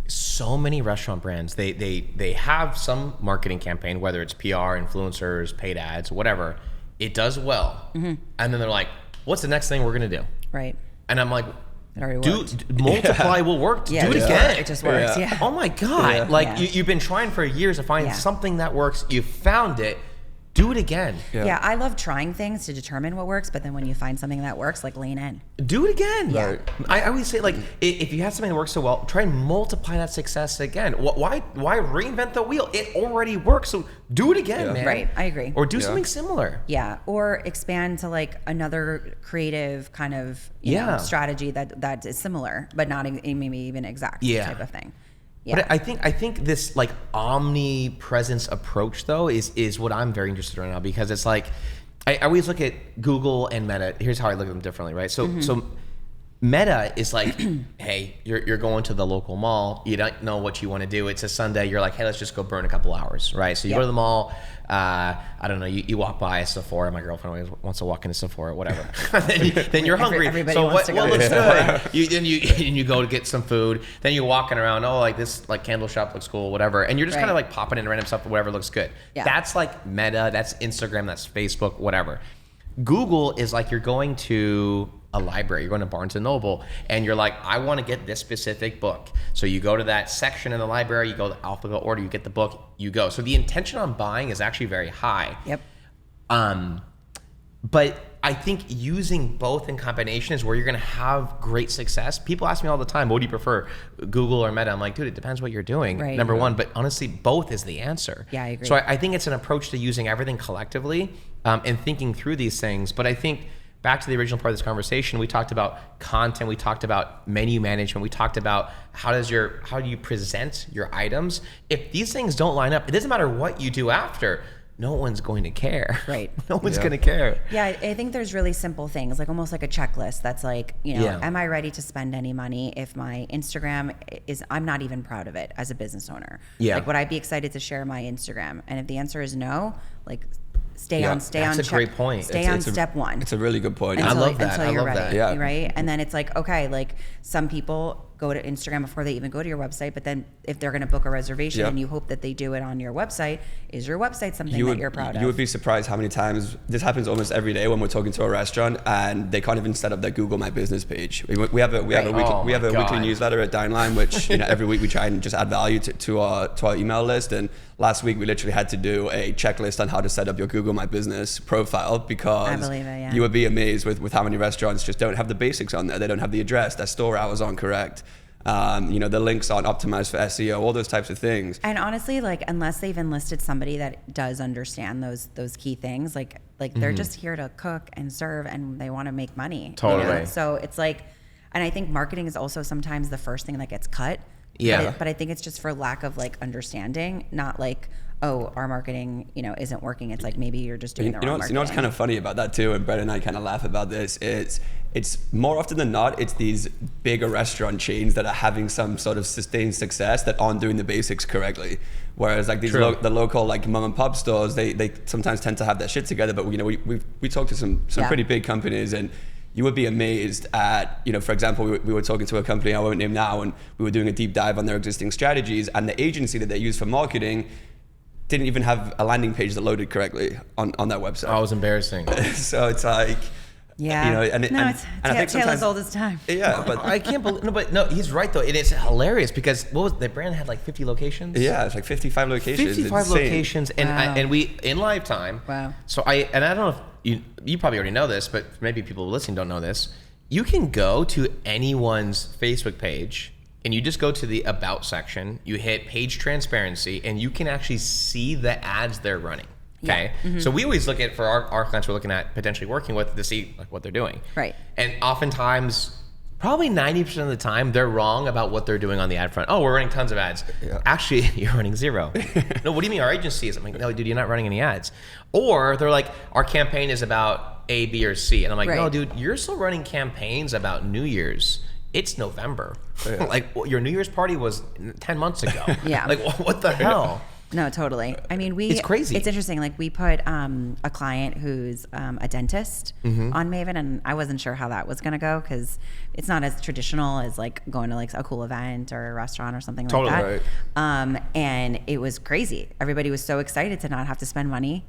So many restaurant brands, they have some marketing campaign, whether it's PR, influencers, paid ads, whatever. It does well. And then they're like, what's the next thing we're going to do? Right. And I'm like, it already worked. multiply will work. Do it again. It just works. Yeah. Oh my God. You've been trying for years to find something that works. You found it. Do it again. Yeah, I love trying things to determine what works, but then when you find something that works, like lean in. Do it again. Yeah. Right. I always say, like, if you have something that works so well, try and multiply that success again. Why reinvent the wheel? It already works, so do it again, man. Right, I agree. Or do something similar. Yeah, or expand to like another creative kind of you know, strategy that is similar, but not maybe even exact type of thing. Yeah. But I think this like omnipresence approach though is what I'm very interested in right now, because it's like I always look at Google and Meta. Here's how I look at them differently, right? So so Meta is like, hey, you're going to the local mall. You don't know what you want to do. It's a Sunday. You're like, hey, let's just go burn a couple hours, right? So you go to the mall. I don't know. You walk by a Sephora. My girlfriend always wants to walk into Sephora, whatever. then you're hungry. Everybody so wants to go. What looks good? You go to get some food. Then you're walking around. Oh, like this like candle shop looks cool, whatever. And you're just kind of like popping in random stuff, whatever looks good. Yeah. That's like Meta. That's Instagram. That's Facebook. Whatever. Google is like you're going to a library, you're going to Barnes & Noble, and you're like, I want to get this specific book. So you go to that section in the library, you go to alphabetical order, you get the book, you go. So the intention on buying is actually very high. Yep. But I think using both in combination is where you're going to have great success. People ask me all the time, what do you prefer, Google or Meta? I'm like, dude, it depends what you're doing, number one. But honestly, both is the answer. Yeah, I agree. So I think it's an approach to using everything collectively and thinking through these things. But I think back to the original part of this conversation, we talked about content, we talked about menu management, we talked about how do you present your items. If these things don't line up, it doesn't matter what you do after. No one's going to care. Right. No one's going to care. Yeah, I think there's really simple things, like almost like a checklist that's like, you know, am I ready to spend any money if my Instagram I'm not even proud of it as a business owner? Yeah. Like, would I be excited to share my Instagram? And if the answer is no, like stay on That's a great point. Stay on step one. It's a really good point. I love that. Until you're ready. That. Yeah. Right? And then it's like, okay, like some people go to Instagram before they even go to your website, but then if they're going to book a reservation and you hope that they do it on your website, is your website something that you're proud of? You would be surprised how many times this happens almost every day when we're talking to a restaurant and they can't even set up their Google My Business page. We have a weekly newsletter at Dineline, which every week we try and just add value to our email list. And last week we literally had to do a checklist on how to set up your Google My Business profile, because you would be amazed with how many restaurants just don't have the basics on there. They don't have the address, their store hours aren't correct. The links aren't optimized for SEO, all those types of things. And honestly, like unless they've enlisted somebody that does understand those key things, like they're just here to cook and serve and they want to make money. Totally. You know? So it's like, and I think marketing is also sometimes the first thing that gets cut. Yeah. But I think it's just for lack of like understanding, not like, oh, our marketing, isn't working. It's like maybe you're just doing the wrong marketing. You know what's kind of funny about that too, and Brett and I kind of laugh about this, it's more often than not, it's these bigger restaurant chains that are having some sort of sustained success that aren't doing the basics correctly. Whereas like these the local like mom and pop stores, they sometimes tend to have their shit together. But we talked to some pretty big companies, and you would be amazed at, for example, we were talking to a company I won't name now, and we were doing a deep dive on their existing strategies, and the agency that they use for marketing didn't even have a landing page that loaded correctly on their website. Oh, it was embarrassing. So it's like, it's I think tale as old as time. Yeah, but I can't believe. No, he's right though. It is hilarious because the brand had like 50 locations. Yeah, it's like 55 locations. 55 locations, and we in lifetime. Wow. So I don't know if you probably already know this, but maybe people listening don't know this. You can go to anyone's Facebook page and you just go to the About section. You hit page transparency, and you can actually see the ads they're running. Okay. Yeah. So we always look at, for our clients we're looking at potentially working with, to see like what they're doing. Right. And oftentimes, probably 90% of the time, they're wrong about what they're doing on the ad front. Oh, we're running tons of ads. Yeah. Actually, you're running zero. No, what do you mean our agency is? I'm like, no, dude, you're not running any ads. Or they're like, our campaign is about A, B, or C. And I'm like, no, dude, you're still running campaigns about New Year's. It's November. Yeah. Like, your New Year's party was 10 months ago. Yeah. Like, what the hell? No, totally. I mean, It's crazy. It's interesting. Like, we put a client who's a dentist on Maven, and I wasn't sure how that was going to go because it's not as traditional as like going to like a cool event or a restaurant or something like that. Right. And it was crazy. Everybody was so excited to not have to spend money.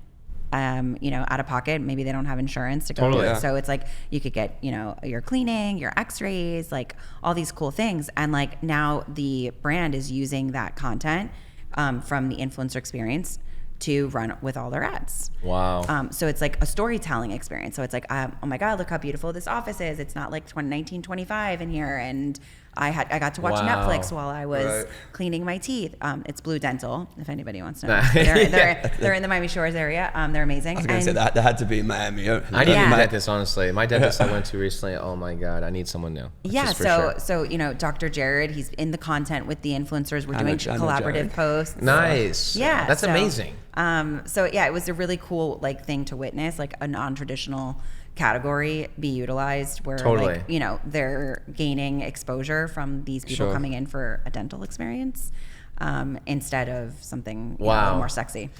Out of pocket. Maybe they don't have insurance to go Totally. do it. Yeah. So it's like you could get, your cleaning, your x-rays, like all these cool things. And like now the brand is using that content from the influencer experience to run with all their ads. Wow. So it's like a storytelling experience. So it's like, oh my God, look how beautiful this office is. It's not like 1925 in here. And I got to watch Wow. Netflix while I was Right. cleaning my teeth. It's Blue Dental, if anybody wants to know. Nah. They're in the Miami Shores area. They're amazing. I was going to say that had to be in Miami. I need Yeah. a dentist, honestly. My dentist I went to recently, oh my God, I need someone new. That's Yeah, just for so sure. Dr. Jared, he's in the content with the influencers. We're I know doing Jared. collaborative posts. Nice. Yeah, That's so, amazing. So yeah, it was a really cool like thing to witness, like a non-traditional category be utilized where Totally. like, they're gaining exposure from these people Sure. coming in for a dental experience instead of something a Wow. little more sexy.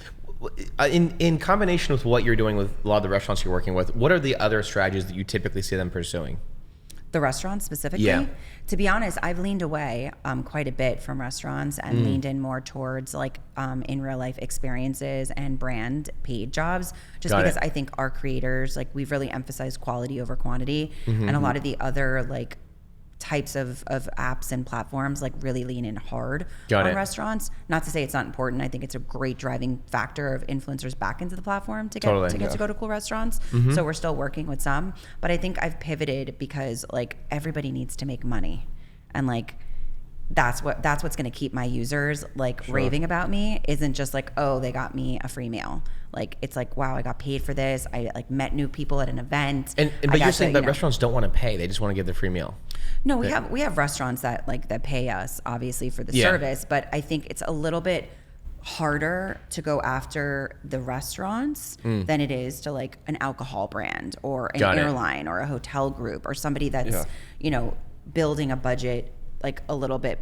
In combination with what you're doing with a lot of the restaurants you're working with, what are the other strategies that you typically see them pursuing? The restaurants specifically? Yeah. To be honest, I've leaned away quite a bit from restaurants and leaned in more towards like in real life experiences and brand paid jobs, just Got because it. I think our creators, like we've really emphasized quality over quantity, and a lot of the other like types of apps and platforms like really lean in hard Got on it. restaurants. Not to say it's not important. I think it's a great driving factor of influencers back into the platform to get Totally. to go to cool restaurants. So we're still working with some, but I think I've pivoted because like everybody needs to make money, and like that's what's going to keep my users like raving about me. Isn't just like, oh, they got me a free meal. Like it's like, wow, I got paid for this. I like met new people at an event. But you're saying that restaurants don't want to pay; they just want to give the free meal. No, we have restaurants that pay us obviously for the Yeah. service, but I think it's a little bit harder to go after the restaurants than it is to like an alcohol brand or an Got it. airline or a hotel group or somebody that's Yeah. building a budget like a little bit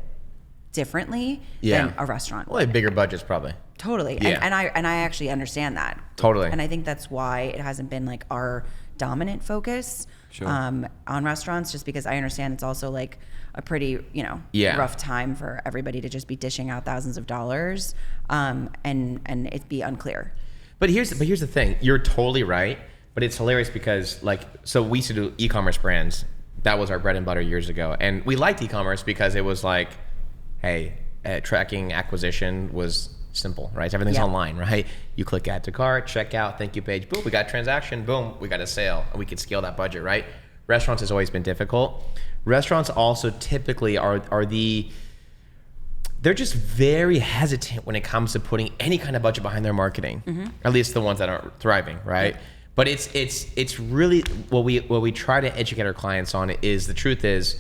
differently Yeah. than a restaurant. Well, they have bigger budgets probably. Totally. Yeah. And I actually understand that. Totally. And I think that's why it hasn't been like our dominant focus Sure. on restaurants, just because I understand it's also like a pretty, Yeah. rough time for everybody to just be dishing out thousands of dollars and it be unclear. But here's the thing. You're totally right. But it's hilarious because so we used to do e-commerce brands. That was our bread and butter years ago. And we liked e-commerce because it was like, hey, tracking acquisition was simple, right? Everything's Yeah. online, right? You click add to cart, checkout, thank you page, boom, we got a transaction, boom, we got a sale, and we could scale that budget, right? Restaurants has always been difficult. Restaurants also typically they're just very hesitant when it comes to putting any kind of budget behind their marketing. At least the ones that are thriving, right? But it's really what we try to educate our clients on is the truth is,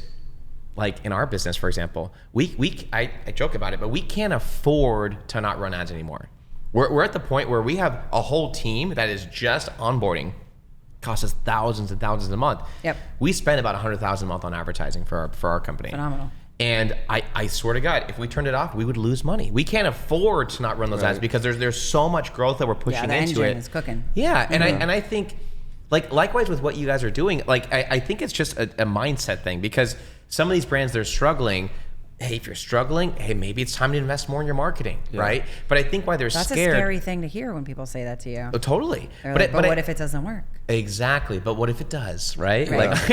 like in our business, for example, I joke about it, but we can't afford to not run ads anymore. We're at the point where we have a whole team that is just onboarding, costs us thousands and thousands a month. Yep. We spend about $100,000 a month on advertising for our company. Phenomenal. And I swear to God, if we turned it off, we would lose money. We can't afford to not run those ads because there's so much growth that we're pushing the into engine it. is cooking. Yeah, and I think, like likewise with what you guys are doing, like I think it's just a mindset thing because some of these brands they're struggling. Hey, if you're struggling, hey, maybe it's time to invest more in your marketing, right? But I think why they're That's scared. a scary thing to hear when people say that to you. Oh, totally. They're like, but what if it doesn't work? Exactly. But what if it does, right? Right. Like,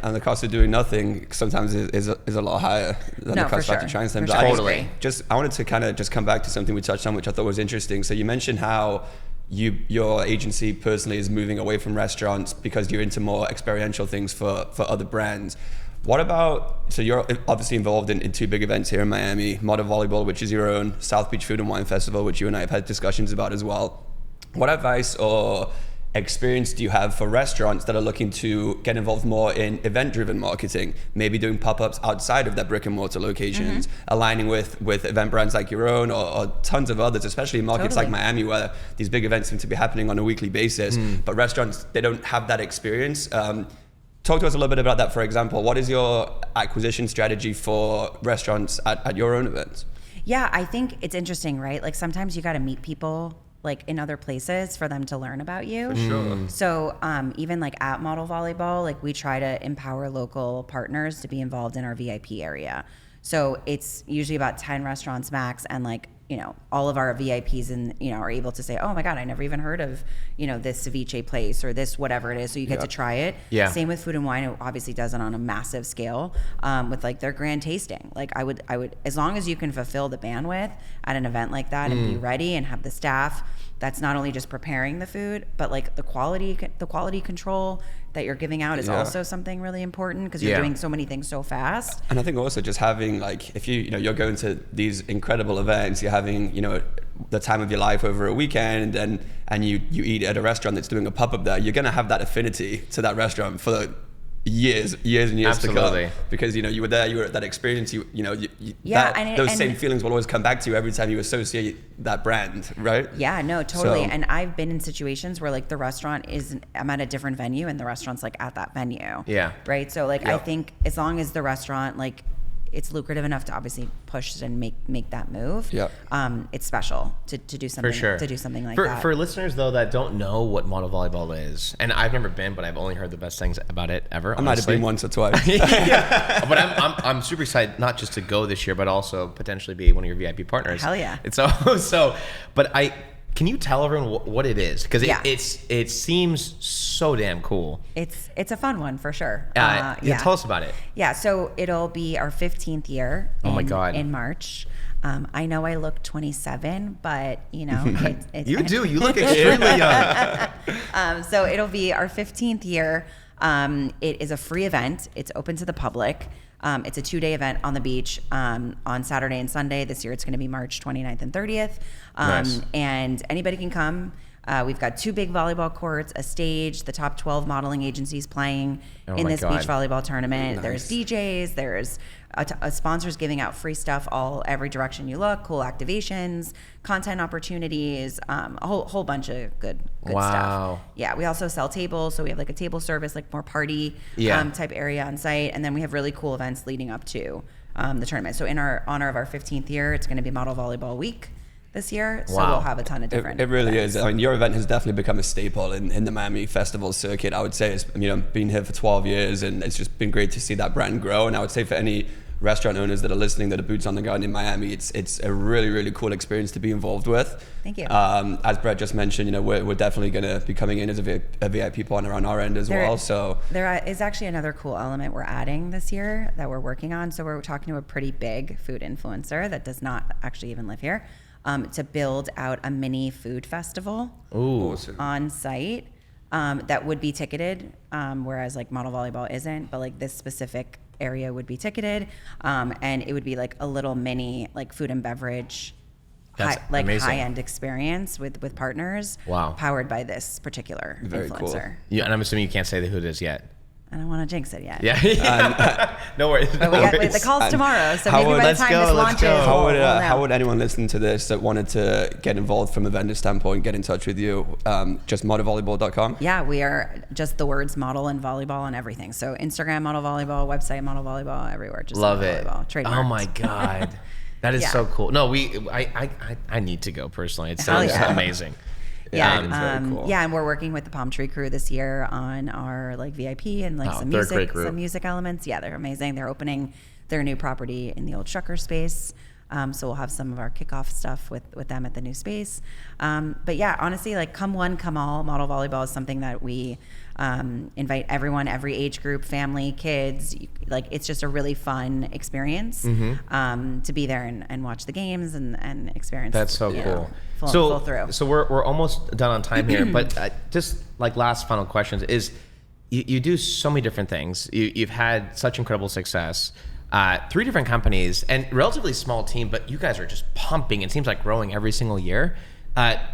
and the cost of doing nothing sometimes is a lot higher than No, the cost for of actually sure. trying something. For But sure. I Totally. I wanted to kind of just come back to something we touched on, which I thought was interesting. So you mentioned how your agency personally is moving away from restaurants because you're into more experiential things for other brands. What about, so you're obviously involved in two big events here in Miami, Model Volleyball, which is your own, South Beach Food and Wine Festival, which you and I have had discussions about as well. what advice or experience do you have for restaurants that are looking to get involved more in event-driven marketing, maybe doing pop-ups outside of their brick and mortar locations, aligning with event brands like your own or tons of others, especially in markets like Miami, where these big events seem to be happening on a weekly basis, but restaurants, they don't have that experience. Talk to us a little bit about that. For example, what is your acquisition strategy for restaurants at your own events? Yeah, I think it's interesting, right? Like sometimes you got to meet people like in other places for them to learn about you. For sure. So even like at Model Volleyball, like we try to empower local partners to be involved in our VIP area. So it's usually about 10 restaurants max, and like, you know, all of our VIPs and, you know, are able to say, oh my God, I never even heard of, you know, this ceviche place or this whatever it is. So you get to try it. Yeah. Same with Food and Wine. It obviously does it on a massive scale with like their grand tasting. Like I would, as long as you can fulfill the bandwidth at an event like that and be ready and have the staff that's not only just preparing the food, but like the quality control that you're giving out is also something really important, because you're doing so many things so fast. And I think also just having, like, if you're going to these incredible events, you're having, you know, the time of your life over a weekend, and you eat at a restaurant that's doing a pop-up there, you're going to have that affinity to that restaurant for years and years to come, because you know you were there, you were at that experience, those same feelings will always come back to you every time you associate that brand, right? Yeah, no, totally. So, and I've been in situations where like the restaurant I'm at a different venue and the restaurant's like at that venue. Yeah. Right. So like I think as long as the restaurant, like, it's lucrative enough to obviously push and make that move. Yeah. It's special to do something. For sure. To do something like that. that. For listeners though that don't know what Model Volleyball is, and I've never been, but I've only heard the best things about it ever. I might have been once or twice. But I'm super excited, not just to go this year, but also potentially be one of your VIP partners. Hell yeah. And but can you tell everyone what it is? Because it seems so damn cool. It's a fun one for sure. Tell us about it. Yeah, so it'll be our 15th year. Oh my God. In March. I know I look 27, but you know, it's you do. You look extremely young. So it'll be our 15th year. It is a free event. It's open to the public. It's a 2-day event on the beach on Saturday and Sunday. This year it's going to be March 29th and 30th. Nice. And anybody can come. We've got 2 big volleyball courts, a stage, the top 12 modeling agencies playing in this beach volleyball tournament. Nice. There's DJs, there's sponsors giving out free stuff every direction you look, cool activations, content opportunities, a whole bunch of good stuff. Yeah, we also sell tables, so we have like a table service, like more party type area on site, and then we have really cool events leading up to the tournament. So in our honor of our 15th year, it's going to be Model Volleyball Week this year, so we'll have a ton of different It really events. is. I mean, your event has definitely become a staple in the Miami festival circuit. I would say it's, you know, been here for 12 years, and it's just been great to see that brand grow. And I would say for any restaurant owners that are listening that are boots on the ground in Miami, it's a really, really cool experience to be involved with. Thank you. As Brett just mentioned, you know, we're definitely going to be coming in as a VIP partner on our end as well. So there is actually another cool element we're adding this year that we're working on. So we're talking to a pretty big food influencer that does not actually even live here, to build out a mini food festival on site that would be ticketed, whereas like Model Volleyball isn't, but like this specific area would be ticketed, and it would be like a little mini like food and beverage high-end experience with partners. Wow. Powered by this particular Very influencer. cool. Yeah, and I'm assuming you can't say who it is yet. I don't want to jinx it yet. Yeah. No worries. But the call's tomorrow, so maybe by the time this launches, we'll know. How would anyone listening to this that wanted to get involved from a vendor standpoint get in touch with you? Just modelvolleyball.com? Yeah, we are just the words model and volleyball and everything. So Instagram Model Volleyball, website Model Volleyball, everywhere. Just love Model it. Volleyball, trademarked. Oh my God. That is so cool. No, I need to go personally. It sounds amazing. Yeah, very cool. Yeah, and we're working with the Palm Tree Crew this year on our like VIP and like some music elements. Yeah, they're amazing. They're opening their new property in the old Shucker space. So we'll have some of our kickoff stuff with them at the new space. But yeah, honestly, like come one, come all. Model Volleyball is something that we invite everyone, every age group, family, kids. Like it's just a really fun experience to be there and watch the games and experience. That's so cool. Full through. So we're almost done on time here, but just like last final questions is you do so many different things. You've had such incredible success. 3 different companies and relatively small team, but you guys are just pumping. It seems like growing every single year.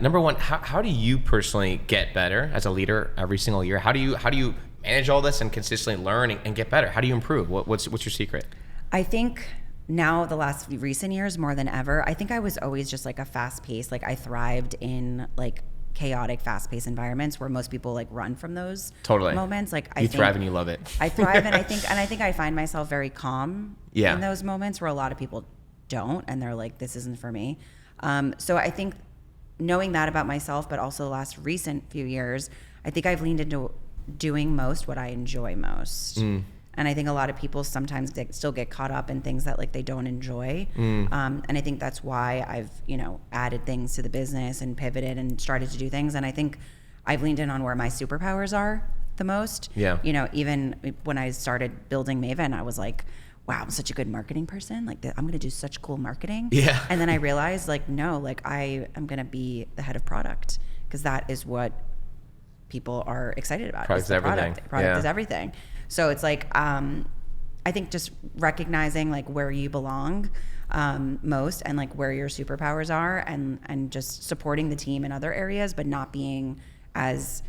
Number one, how do you personally get better as a leader every single year? How do you manage all this and consistently learn and get better? How do you improve? What's your secret? I think now the last recent years more than ever, I think I was always just like a fast pace. Like I thrived in like chaotic, fast paced environments where most people like run from those moments. Like you thrive and you love it. I thrive and I think I find myself very calm in those moments where a lot of people don't, and they're like, this isn't for me. So I think knowing that about myself, but also the last recent few years, I think I've leaned into doing most what I enjoy most. And I think a lot of people sometimes still get caught up in things that like they don't enjoy. And I think that's why I've, added things to the business and pivoted and started to do things. And I think I've leaned in on where my superpowers are the most. Yeah. Even when I started building Maven, I was like, wow, I'm such a good marketing person. Like I'm going to do such cool marketing. Yeah. And then I realized like, no, like I am going to be the head of product, because that is what people are excited about. Product is everything. Product is everything. So it's like, I think just recognizing like where you belong most, and like where your superpowers are, and just supporting the team in other areas, but not being as,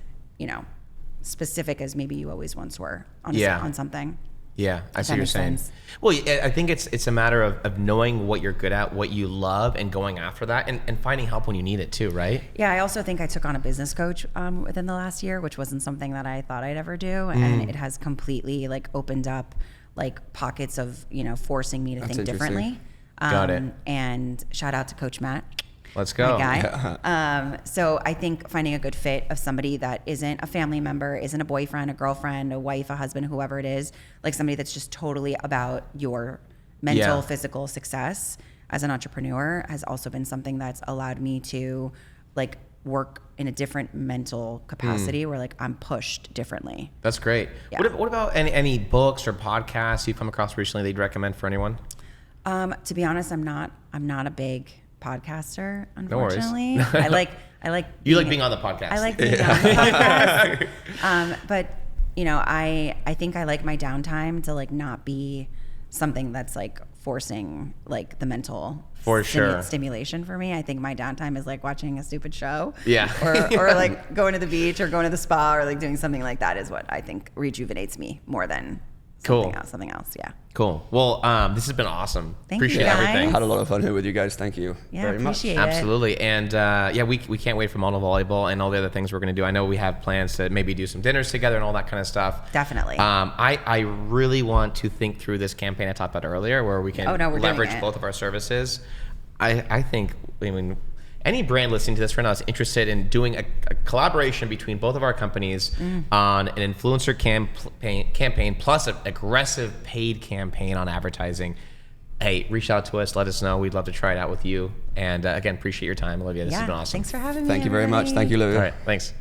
specific as maybe you always once were on something. Yeah, I see what you're saying. Well, I think it's a matter of knowing what you're good at, what you love, and going after that, and finding help when you need it too, right? Yeah, I also think I took on a business coach within the last year, which wasn't something that I thought I'd ever do, and it has completely like opened up like pockets of forcing me to think differently. Got it. And shout out to Coach Matt. Let's go. My guy. So I think finding a good fit of somebody that isn't a family member, isn't a boyfriend, a girlfriend, a wife, a husband, whoever it is, like somebody that's just totally about your mental, physical success as an entrepreneur, has also been something that's allowed me to like work in a different mental capacity where like I'm pushed differently. That's great. Yeah. What about any books or podcasts you've come across recently that you'd recommend for anyone? To be honest, I'm not a big podcaster, unfortunately. No worries. I like you like being on the podcast. I like being on the podcast. But I think I like my downtime to like not be something that's like forcing like the mental stimulation for me. I think my downtime is like watching a stupid show. Yeah. or like going to the beach or going to the spa or like doing something like that is what I think rejuvenates me more than something else. Yeah. Cool. Well, this has been awesome. Appreciate you guys. Everything. Had a lot of fun here with you guys. Thank you very much. Appreciate it. Absolutely. And we can't wait for Model Volleyball and all the other things we're going to do. I know we have plans to maybe do some dinners together and all that kind of stuff. Definitely. I really want to think through this campaign I talked about earlier, where we can leverage both of our services. I think, any brand listening to this right now is interested in doing a collaboration between both of our companies on an influencer campaign plus an aggressive paid campaign on advertising. Hey, reach out to us. Let us know. We'd love to try it out with you. And again, appreciate your time, Olivia. This has been awesome. Thanks for having me. Thank you very much. Thank you, Olivia. All right. Thanks.